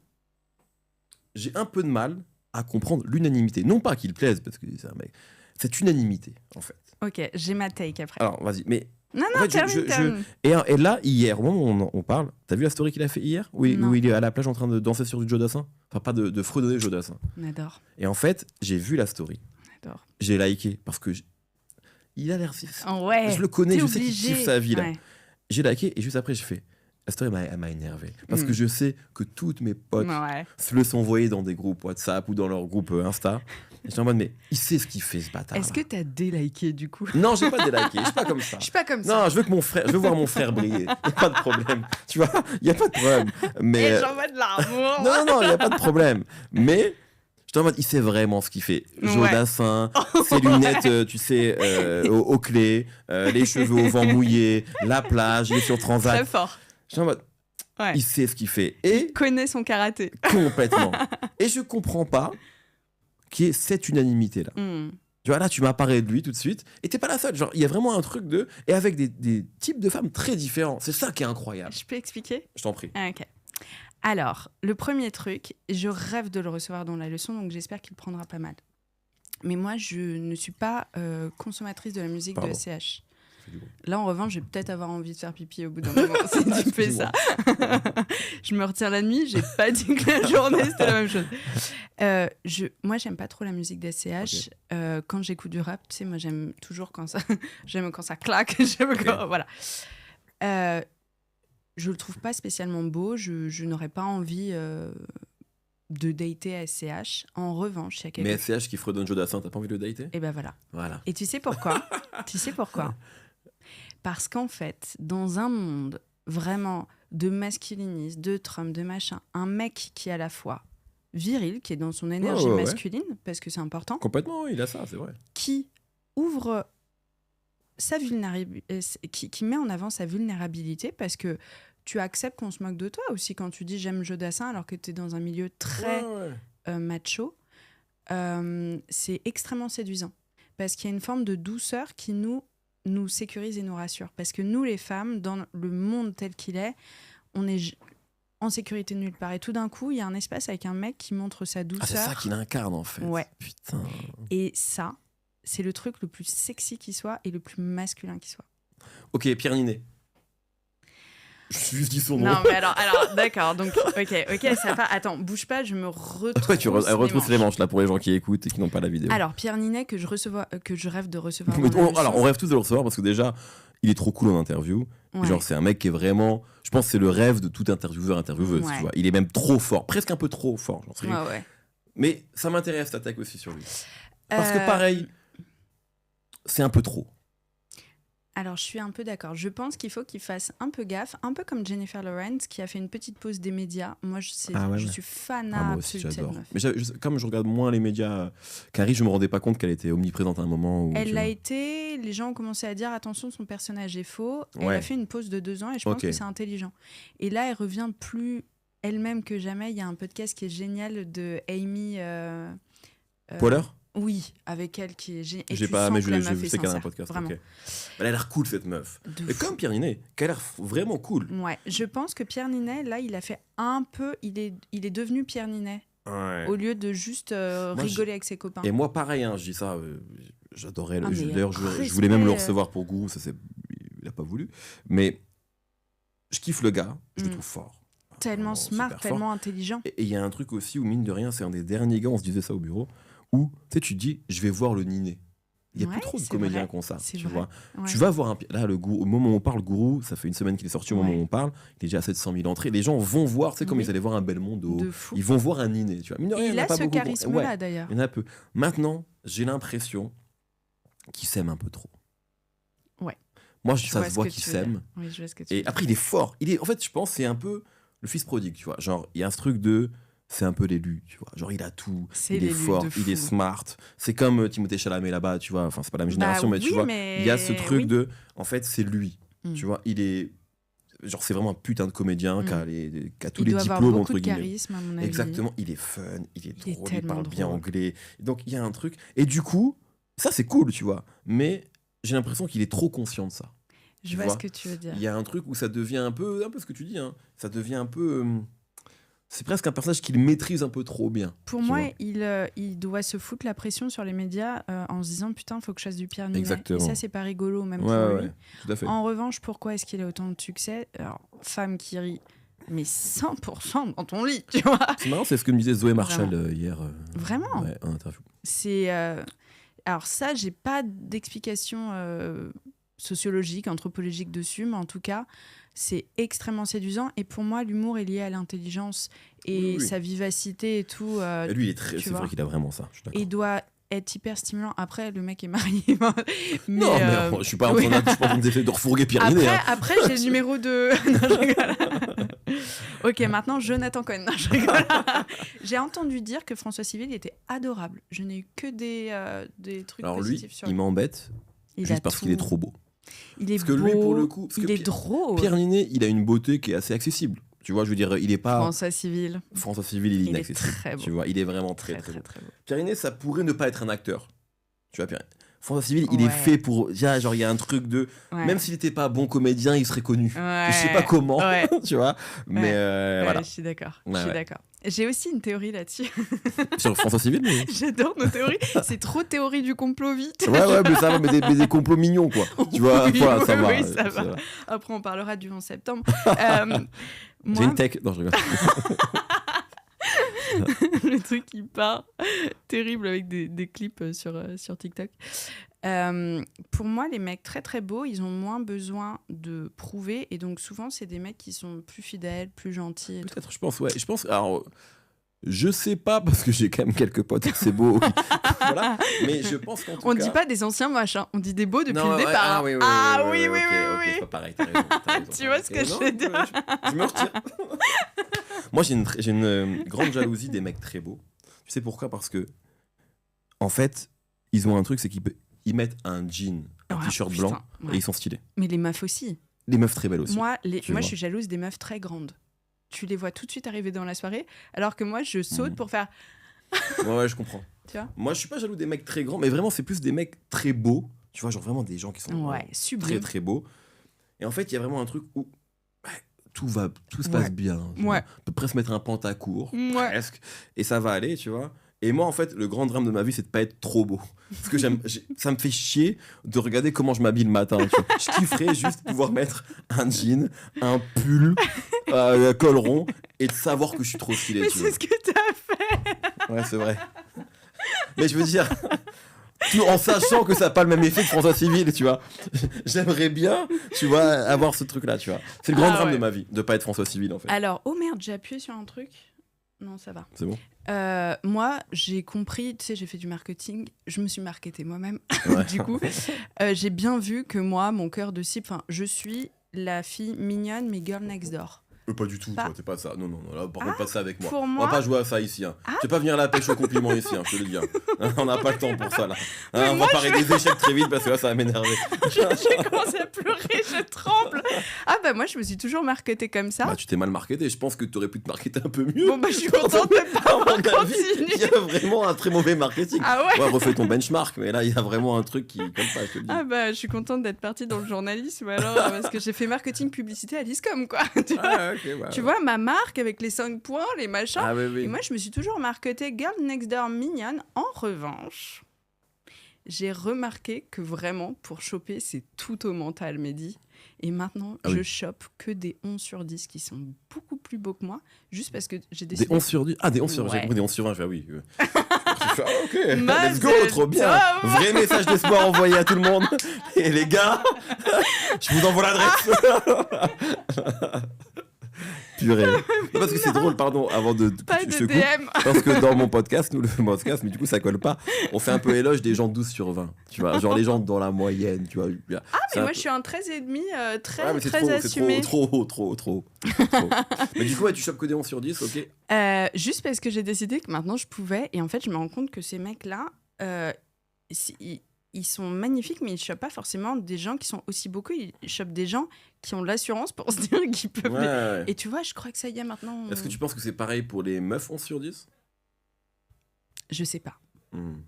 j'ai un peu de mal à comprendre l'unanimité. Non pas qu'il plaise, parce que c'est un mec. Cette unanimité, en fait.
Ok, j'ai ma take après.
Alors, vas-y. Mais
Non,
en
non,
fait,
termine.
et là, hier, au moment où on parle, t'as vu la story qu'il a fait hier où
Non.
il est à la plage en train de danser sur du Joe Dassin? Enfin, pas de fredonner Joe Dassin.
On adore.
Et en fait, j'ai vu la story.
On adore.
J'ai liké parce que il a l'air.
Oh, ouais.
Je le connais,
t'es
je sais qu'il
obligé.
kiffe sa vie là.
Ouais.
J'ai liké et juste après, j'ai fait. La story elle m'a énervé. Parce que je sais que toutes mes potes
Ouais.
se le sont envoyés dans des groupes WhatsApp ou dans leur groupe Insta. Et j'étais en mode, mais il sait ce qu'il fait ce bâtard.
Est-ce que t'as déliké du coup?
Non, j'ai pas déliké, je suis pas comme ça.
Je suis pas comme ça.
Non, je veux voir mon frère briller. Y a pas de problème. Tu vois, y a pas de problème. Mais
Et j'envoie de l'amour.
non, y a pas de problème. Mais j'étais en mode, il sait vraiment ce qu'il fait. Joe
Ouais.
Dassin, ses lunettes, tu sais, aux clés, les cheveux au vent mouillé, la plage, il est sur
Très
Transat.
fort.
J'étais en mode,
Ouais.
il sait ce qu'il fait. Et
Connaît son karaté.
complètement. Et je comprends pas qu'il y ait cette unanimité-là.
Hmm.
Tu vois, là, tu m'as parlé de lui tout de suite, et t'es pas la seule. Genre, il y a vraiment un truc de. Et avec des types de femmes très différents. C'est ça qui est incroyable.
Je peux expliquer?
Je t'en prie.
Ah, ok. Alors, le premier truc, je rêve de le recevoir dans la leçon, donc j'espère qu'il prendra pas mal. Mais moi, je ne suis pas consommatrice de la musique
Pardon.
de SCH.
C'est du bon.
Là, en revanche, je vais peut-être avoir envie de faire pipi au bout d'un moment si tu fais ça. Je me retire la nuit, j'ai pas dit que la journée c'était la même chose. Moi, j'aime pas trop la musique d'SCH. Quand j'écoute du rap, tu sais, moi j'aime toujours quand ça, j'aime quand ça claque. J'aime quand, voilà. Je le trouve pas spécialement beau. Je n'aurais pas envie de dater SCH. En revanche, il y a quelque
Mais SCH qui fredonne Joe Dassin, t'as pas envie de le dater?
Et ben voilà.
Voilà.
Et tu sais pourquoi? Tu sais pourquoi? Parce qu'en fait, dans un monde vraiment de masculinisme, de Trump, de machin, un mec qui est à la fois viril, qui est dans son énergie
ouais.
masculine, parce que c'est important,
Complètement, oui, il a ça, c'est vrai.
qui ouvre sa vulnérabilité, qui met en avant sa vulnérabilité, parce que tu acceptes qu'on se moque de toi aussi quand tu dis j'aime Joe Dassin alors que tu es dans un milieu très macho. C'est extrêmement séduisant parce qu'il y a une forme de douceur qui nous sécurise et nous rassure. Parce que nous, les femmes, dans le monde tel qu'il est, on est en sécurité nulle part. Et tout d'un coup, il y a un espace avec un mec qui montre sa douceur.
Ah, c'est ça qu'il incarne en fait.
Ouais.
Putain.
Et ça, c'est le truc le plus sexy qui soit et le plus masculin qui soit.
Ok, Pierre Ninet. Je dis son nom.
Non, mais alors d'accord. Donc, ok, ça va. Attends, bouge pas, je me retrouve.
Ouais, elle retrousse les manches là pour les gens qui écoutent et qui n'ont pas la vidéo.
Alors, Pierre Ninet, que je rêve de recevoir.
Mais
dans la leçon.
alors, on rêve tous de le recevoir parce que déjà, il est trop cool en interview.
Ouais.
Genre, c'est un mec qui est vraiment. Je pense que c'est le rêve de tout intervieweur, intervieweuse.
Ouais.
Tu vois. Il est même trop fort, presque un peu trop fort. J'en sais rien.
Ouais.
Mais ça m'intéresse ta tech aussi sur lui. Parce que
Euh,
pareil, c'est un peu trop.
Alors, je suis un peu d'accord. Je pense qu'il faut qu'il fasse un peu gaffe, un peu comme Jennifer Lawrence, qui a fait une petite pause des médias. Moi, je suis fanat
moi aussi,
absolue de cette
j'adore.
meuf.
Mais comme je regarde moins les médias, Carrie, je me rendais pas compte qu'elle était omniprésente à un moment.
Elle l'a été, les gens ont commencé à dire attention, son personnage est faux. Elle a fait une pause de 2 ans et je pense que c'est intelligent. Et là, elle revient plus elle-même que jamais. Il y a un podcast qui est génial de Amy
Poehler.
Oui, avec elle qui est géniale.
J'ai pas, mais je sais qu'elle a un podcast.
Vraiment.
Okay. Elle a l'air cool, cette meuf. Et comme Pierre Ninet, qui a l'air vraiment cool.
Ouais, je pense que Pierre Ninet, là, il a fait un peu. Il est devenu Pierre Ninet.
Ouais.
Au lieu de juste rigoler avec ses copains.
Et moi, pareil, hein, je dis ça, j'adorais. D'ailleurs, je voulais
respect,
même le recevoir pour Gourou, il a pas voulu. Mais je kiffe le gars, je le trouve fort.
Tellement smart, tellement intelligent.
Et il y a un truc aussi où, mine de rien, c'est un des derniers gars, on se disait ça au bureau, où tu te dis, je vais voir le Ninet. Il n'y a plus trop de comédiens comme ça, tu vois. Ouais. Tu vas voir là, au moment où on parle, Gourou, ça fait une semaine qu'il est sorti, au moment où on parle, il est déjà à 700 000 entrées. Les gens vont voir, c'est comme ils allaient voir un Belmondo, ils vont voir un Ninet, tu vois. Mine de rien,
il a ce charisme-là, d'ailleurs.
Il y en a peu. Maintenant, j'ai l'impression qu'il s'aime un peu trop.
Ouais.
Moi, ça se voit qu'il s'aime.
Oui, je vois ce que tu
et après, il est fort. En fait, je pense que c'est un peu le fils prodigue, tu vois. Genre, il y a ce truc de... C'est un peu l'élu, tu vois. Genre, il a tout. Il est fort, il est smart. C'est comme Timothée Chalamet là-bas, tu vois. Enfin, c'est pas la même génération, mais tu vois. Il y a ce truc de... En fait, c'est lui. Tu vois, il est... Genre, c'est vraiment un putain de comédien qui a tous les diplômes, entre guillemets.
Charisme, à mon avis.
Exactement. Il est fun, il est drôle, il parle bien anglais. Donc, il y a un truc... Et du coup, ça, c'est cool, tu vois. Mais j'ai l'impression qu'il est trop conscient de ça.
Je vois ce que tu veux dire.
Il y a un truc où ça devient un peu ce que tu dis, hein. Ça devient un peu... C'est presque un personnage qu'il maîtrise un peu trop bien.
Pour moi, il doit se foutre la pression sur les médias en se disant putain, faut que je fasse du Pierre Ninet.
Exactement.
Et ça, c'est pas rigolo, même pour lui.
Tout à fait.
En revanche, pourquoi est-ce qu'il a autant de succès ? Alors, femme qui rit, mais 100% dans ton lit, tu vois.
C'est marrant, c'est ce que me disait Zoé Marshall hier.
Vraiment
ouais, en interview.
C'est. Alors, ça, j'ai pas d'explication sociologique, anthropologique dessus, mais en tout cas, c'est extrêmement séduisant. Et pour moi, l'humour est lié à l'intelligence et sa vivacité et tout.
Et lui, c'est vrai qu'il a vraiment ça. Je suis d'accord.
Et il doit être hyper stimulant. Après, le mec est marié. Mais,
non, mais je suis pas en train de refourguer Pierre Ninet.
Après, j'ai le numéro de... Non, je rigole. Ok, maintenant, Jonathan Cohen. Non, je rigole. J'ai entendu dire que François Civil était adorable. Je n'ai eu que des trucs positifs sur lui.
Il m'embête juste parce qu'il est trop beau.
Il est
parce que
beau,
lui, pour le coup,
il est drôle.
Pierre Ninet, il a une beauté qui est assez accessible. Tu vois, je veux dire, il est pas...
François Civil,
il est inaccessible.
Il est très beau.
Tu vois, il est vraiment très beau. Pierre Ninet, ça pourrait ne pas être un acteur. Tu vois, François Civil, il est fait pour... Genre, il y a un truc de... Même s'il n'était pas bon comédien, il serait connu. Je sais pas comment, tu vois. Mais voilà.
Je suis d'accord. J'ai aussi une théorie là-dessus.
Sur François Civil, mais...
J'adore nos théories. C'est trop théorie du complot vite.
Ouais, mais ça va, mais des complots mignons, quoi. Tu vois, voilà, ça va.
Oui, ça va. Après, on parlera du 11 septembre.
J'ai une tech. Non, je rigole.
Le truc qui part terrible avec des clips sur TikTok. Pour moi, les mecs très très beaux, ils ont moins besoin de prouver et donc souvent c'est des mecs qui sont plus fidèles, plus gentils.
Peut-être, je pense. Alors, je sais pas parce que j'ai quand même quelques potes assez beaux. Voilà. Mais je pense qu'en tout cas.
On dit pas des anciens moches, hein. On dit des beaux depuis le départ.
Oui. C'est pas pareil. T'as raison.
Tu vois ce que je veux dire ?
Je me retire. Moi, j'ai une grande jalousie des mecs très beaux. Tu sais pourquoi ? Parce que, en fait, ils ont un truc, c'est qu'ils mettent un jean, un t-shirt blanc, et ils sont stylés.
Mais les meufs aussi.
Les meufs très belles aussi.
Moi, je suis jalouse des meufs très grandes. Tu les vois tout de suite arriver dans la soirée, alors que moi, je saute pour faire...
ouais, je comprends.
Tu vois ?
Moi, je suis pas jaloux des mecs très grands, mais vraiment, c'est plus des mecs très beaux. Tu vois, genre vraiment des gens qui sont très, très beaux. Et en fait, il y a vraiment un truc où... tout se passe bien. On peut presque mettre un pantacourt, presque, et ça va aller, tu vois. Et moi, en fait, le grand drame de ma vie, c'est de pas être trop beau. Parce que ça me fait chier de regarder comment je m'habille le matin. Tu vois. Je kifferais juste pouvoir mettre un jean, un pull, un col rond, et de savoir que je suis trop stylé.
Mais c'est ce que t'as fait.
Ouais, c'est vrai. Mais je veux dire... en sachant que ça n'a pas le même effet que François Civil, tu vois. J'aimerais bien, tu vois, avoir ce truc-là, tu vois. C'est le grand drame de ma vie, de pas être François Civil, en fait.
Alors, oh merde, j'ai appuyé sur un truc. Non, ça va.
C'est bon.
Moi, j'ai compris, tu sais, j'ai fait du marketing, je me suis marketée moi-même,
Ouais.
du coup. J'ai bien vu que moi, mon cœur de cible, je suis la fille mignonne, mais girl next door.
Pas du tout,
Pas-
toi, t'es pas ça. Non, non, non, là, par contre, pas ça avec moi.
Pour
On
moi,
va pas jouer à ça ici. Hein. Je vais pas venir à la pêche au compliment ici, je te le dis. On n'a pas le temps pour ça, là.
Mais
On
moi,
va parler des échecs très vite parce que là, ça va m'énerver.
j'ai commencé à pleurer, je tremble. Ah bah moi, je me suis toujours marketée comme ça.
Bah, tu t'es mal marketé. Je pense que tu aurais pu te marketer un peu mieux.
Bon bah je suis contente de pas avoir
À mon avis, il
continué.
y a vraiment un très mauvais marketing.
Ah ouais.
Ouais, refais ton benchmark, mais là, il y a vraiment un truc qui colle pas, je te le dis.
Ah bah je suis contente d'être partie dans le journalisme alors, parce que j'ai fait marketing publicité à l'ISCOM, quoi. Tu vois,
Ah, ok, bah,
tu vois, ma marque avec les 5 points, les machins.
Ah, oui, oui.
Et moi, je me suis toujours marketée girl next door mignonne. En revanche, j'ai remarqué que vraiment, pour choper, c'est tout au mental, Mehdi. Et maintenant,
Ah
je
oui.
chope que des 11 sur 10 qui sont beaucoup plus beaux que moi, juste parce que j'ai
Des
décidé...
11 sur 10. Ah, des 11 sur 10.
Ouais.
J'ai compris des 11 sur 20. Je fais, ah oui. Je fais, ah, ok,
Mazel
let's go, trop bien.
tov.
Vrai message d'espoir envoyé à tout le monde. Et les gars, je vous envoie l'adresse. Purée. Non, parce que c'est drôle, pardon, avant de
Pas
je
de
te coupe.
DM.
Parce que dans mon podcast, nous, le podcast, mais du coup, ça colle pas. On fait un peu éloge des gens 12 sur 20. Tu vois, genre les gens dans la moyenne, tu vois.
Ah, mais moi, je suis un 13,5, très,
mais c'est
très
trop,
assumé.
c'est trop. Mais du coup, ouais, tu chopes que des 11 sur 10, ok.
Juste parce que j'ai décidé que maintenant, je pouvais. Et en fait, je me rends compte que ces mecs-là, ils sont magnifiques, mais ils chopent pas forcément des gens qui sont aussi beaux qu'eux. Ils chopent des gens qui ont l'assurance pour se dire qu'ils peuvent...
Ouais.
Et tu vois, je crois que ça y est maintenant...
Est-ce que tu penses que c'est pareil pour les meufs 11 sur 10?
Je sais pas.
Hmm.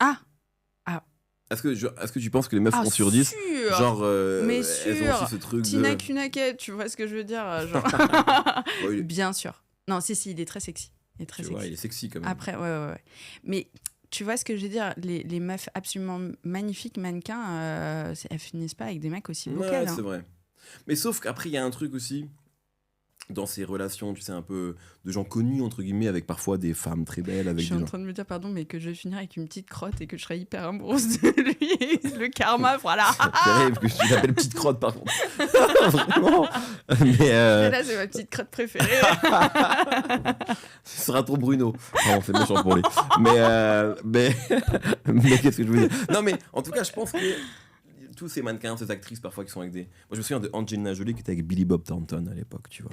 Ah,
Est-ce que tu penses que les meufs 11 sur 10,
sûr.
genre,
Mais
elles
sûr.
ont aussi ce truc
Tina
de...
Kunaket, tu vois ce que je veux dire genre...
Ouais,
Bien sûr. Non, si, il est très sexy. Il est très
tu
sexy.
vois, il est sexy quand même.
Après, ouais. Mais tu vois ce que je veux dire, les meufs absolument magnifiques, mannequins, elles finissent pas avec des mecs aussi beaux
Ouais,
qu'elles.
c'est vrai. Mais sauf qu'après, il y a un truc aussi, dans ces relations, tu sais, un peu de gens connus, entre guillemets, avec parfois des femmes très belles,
Je
avec
suis
des
en
gens...
train de me dire, pardon, mais que je vais finir avec une petite crotte et que je serai hyper amoureuse de lui. Le karma, voilà.
C'est terrible que je l'appelle petite crotte, par contre. Vraiment. Mais
Et là, c'est ma petite crotte préférée.
ce sera ton Bruno. Non, c'est méchant pour lui. Mais qu'est-ce que je veux dire? Non, mais en tout cas, je pense que tous ces mannequins, ces actrices parfois qui sont avec des... Moi, je me souviens de Angelina Jolie qui était avec Billy Bob Thornton à l'époque, tu vois.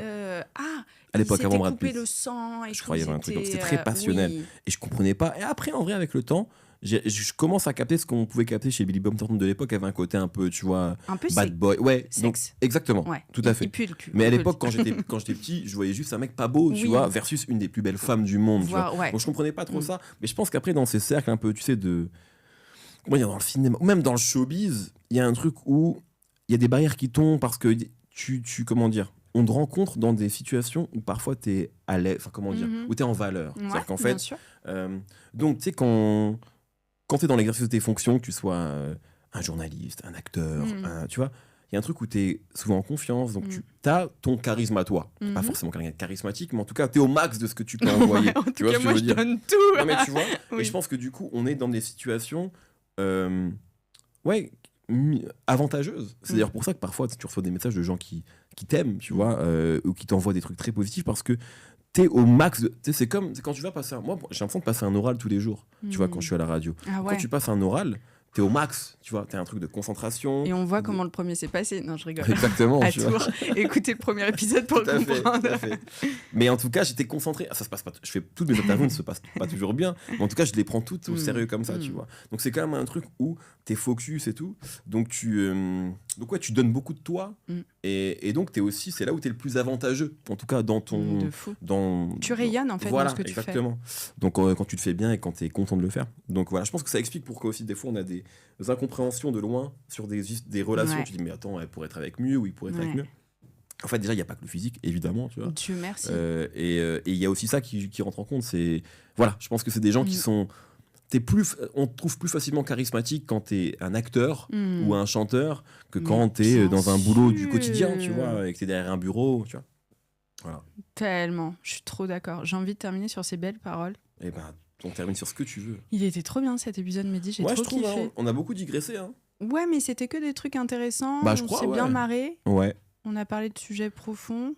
À l'époque, avant Brad
coupé
Pitt.
le sang et
Je
tout,
crois qu'il y avait un truc comme-
c'était,
c'était très passionnel.
oui.
Et je comprenais pas. Et après, en vrai, avec le temps, je commence à capter ce qu'on pouvait capter chez Billy Bob Thornton de l'époque. Il y avait un côté un peu, tu vois,
Un peu
bad boy. Ouais, donc,
sexe.
exactement.
Ouais.
Tout à fait.
Il pue le cul.
Mais à
on peut
l'époque,
le dire.
quand j'étais petit, je voyais juste un mec pas beau, tu
Oui.
vois, versus une des plus belles femmes du monde. Tu vois.
Voir, ouais.
Donc je comprenais pas trop
Mm.
ça. Mais je pense qu'après, dans ces cercles un peu, tu sais, de. Comment dire, dans le cinéma, ou même dans le showbiz, il y a un truc où il y a des barrières qui tombent parce que comment dire, on te rencontre dans des situations où parfois t'es à l'aise, enfin comment dire,
Mhm.
où t'es en valeur.
Ouais,
C'est-à-dire qu'en
bien
fait,
sûr.
donc tu sais, quand t'es dans l'exercice de tes fonctions, que tu sois un journaliste, un acteur, tu vois, il y a un truc où t'es souvent en confiance, donc tu as ton charisme à toi. Pas
Mhm.
forcément quelqu'un de charismatique, mais en tout cas, t'es au max de ce que tu peux envoyer.
Ouais, en tout
tu vois
cas,
ce que
moi,
je
je
veux dire?
donne tout.
Non, mais tu vois,
Oui.
et je pense que du coup, on est dans des situations ouais, avantageuses. C'est d'ailleurs pour ça que parfois, tu reçois des messages de gens qui t'aiment, tu vois, ou qui t'envoient des trucs très positifs parce que t'es au max. C'est comme c'est quand tu vas passer moi, j'ai l'impression de passer un oral tous les jours, tu vois, quand je suis à la radio.
Ah ouais.
Quand tu passes un oral, t'es au max, tu vois, t'as un truc de concentration.
Et on voit comment le premier s'est passé. Non, je rigole.
Exactement.
À
tu vois.
Tours. Écoutez le premier épisode pour
Tout à
le
fait,
comprendre.
tout à fait. Mais en tout cas, j'étais concentré. Ça se passe pas. Je fais toutes mes interviews ne se passent pas toujours bien. Mais en tout cas, je les prends toutes au sérieux comme ça, tu vois. Donc c'est quand même un truc où t'es focus et tout. Donc donc ouais, tu donnes beaucoup de toi. Et donc c'est là où t'es le plus avantageux. En tout cas, dans ton.
De fou. Tu
Tu
rayonnes en fait
voilà,
dans ce que tu fais.
exactement. Donc quand tu te fais bien et quand tu es content de le faire. Donc voilà, je pense que ça explique pourquoi aussi des fois on a des incompréhensions de loin sur des relations.
Ouais.
Tu dis mais attends, elle pourrait être avec mieux ou il pourrait être avec mieux. En fait déjà il n'y a pas que le physique évidemment, tu vois.
Dieu merci.
Et il y a aussi ça qui rentre en compte. C'est voilà, je pense que c'est des gens qui sont on te trouve plus facilement charismatique quand t'es un acteur ou un chanteur que quand t'es
bien
dans un boulot du
sûr.
quotidien, tu vois, et que t'es derrière un bureau, tu vois. Voilà.
Tellement, je suis trop d'accord. J'ai envie de terminer sur ces belles paroles.
Et ben on termine sur ce que tu veux.
Il était trop bien cet épisode, Mehdi, j'ai
Ouais,
trop
je trouve,
kiffé.
hein, on a beaucoup digressé. Hein.
Ouais, mais c'était que des trucs intéressants.
Bah, je
on
crois,
s'est
ouais.
bien marré.
Ouais.
On a parlé de sujets profonds.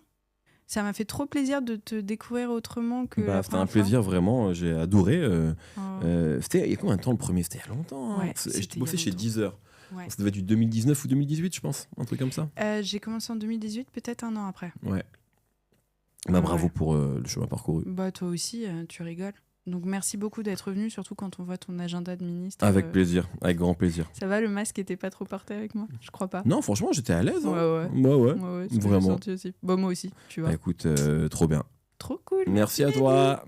Ça m'a fait trop plaisir de te découvrir autrement que la
C'était un
première fois.
plaisir, vraiment. J'ai adoré.
Oh.
C'était il y a combien de temps le premier? C'était il y a longtemps.
Ouais,
Je
c'était il y a
bossais chez
longtemps.
Deezer.
Ouais.
Ça devait être du 2019 ou 2018, je pense. Un truc comme ça.
J'ai commencé en 2018, peut-être un an après.
Ouais.
Ouais.
Bravo pour le chemin parcouru.
Bah toi aussi, tu rigoles. Donc merci beaucoup d'être venu, surtout quand on voit ton agenda de ministre.
Avec plaisir, avec grand plaisir.
Ça va, le masque était pas trop porté avec moi? Je crois pas.
Non, franchement, j'étais à l'aise. Hein.
Ouais.
Ouais.
C'est ce que j'ai
Vraiment.
senti aussi. Bah moi aussi, tu vois.
Écoute, trop bien.
Trop cool.
Merci à toi.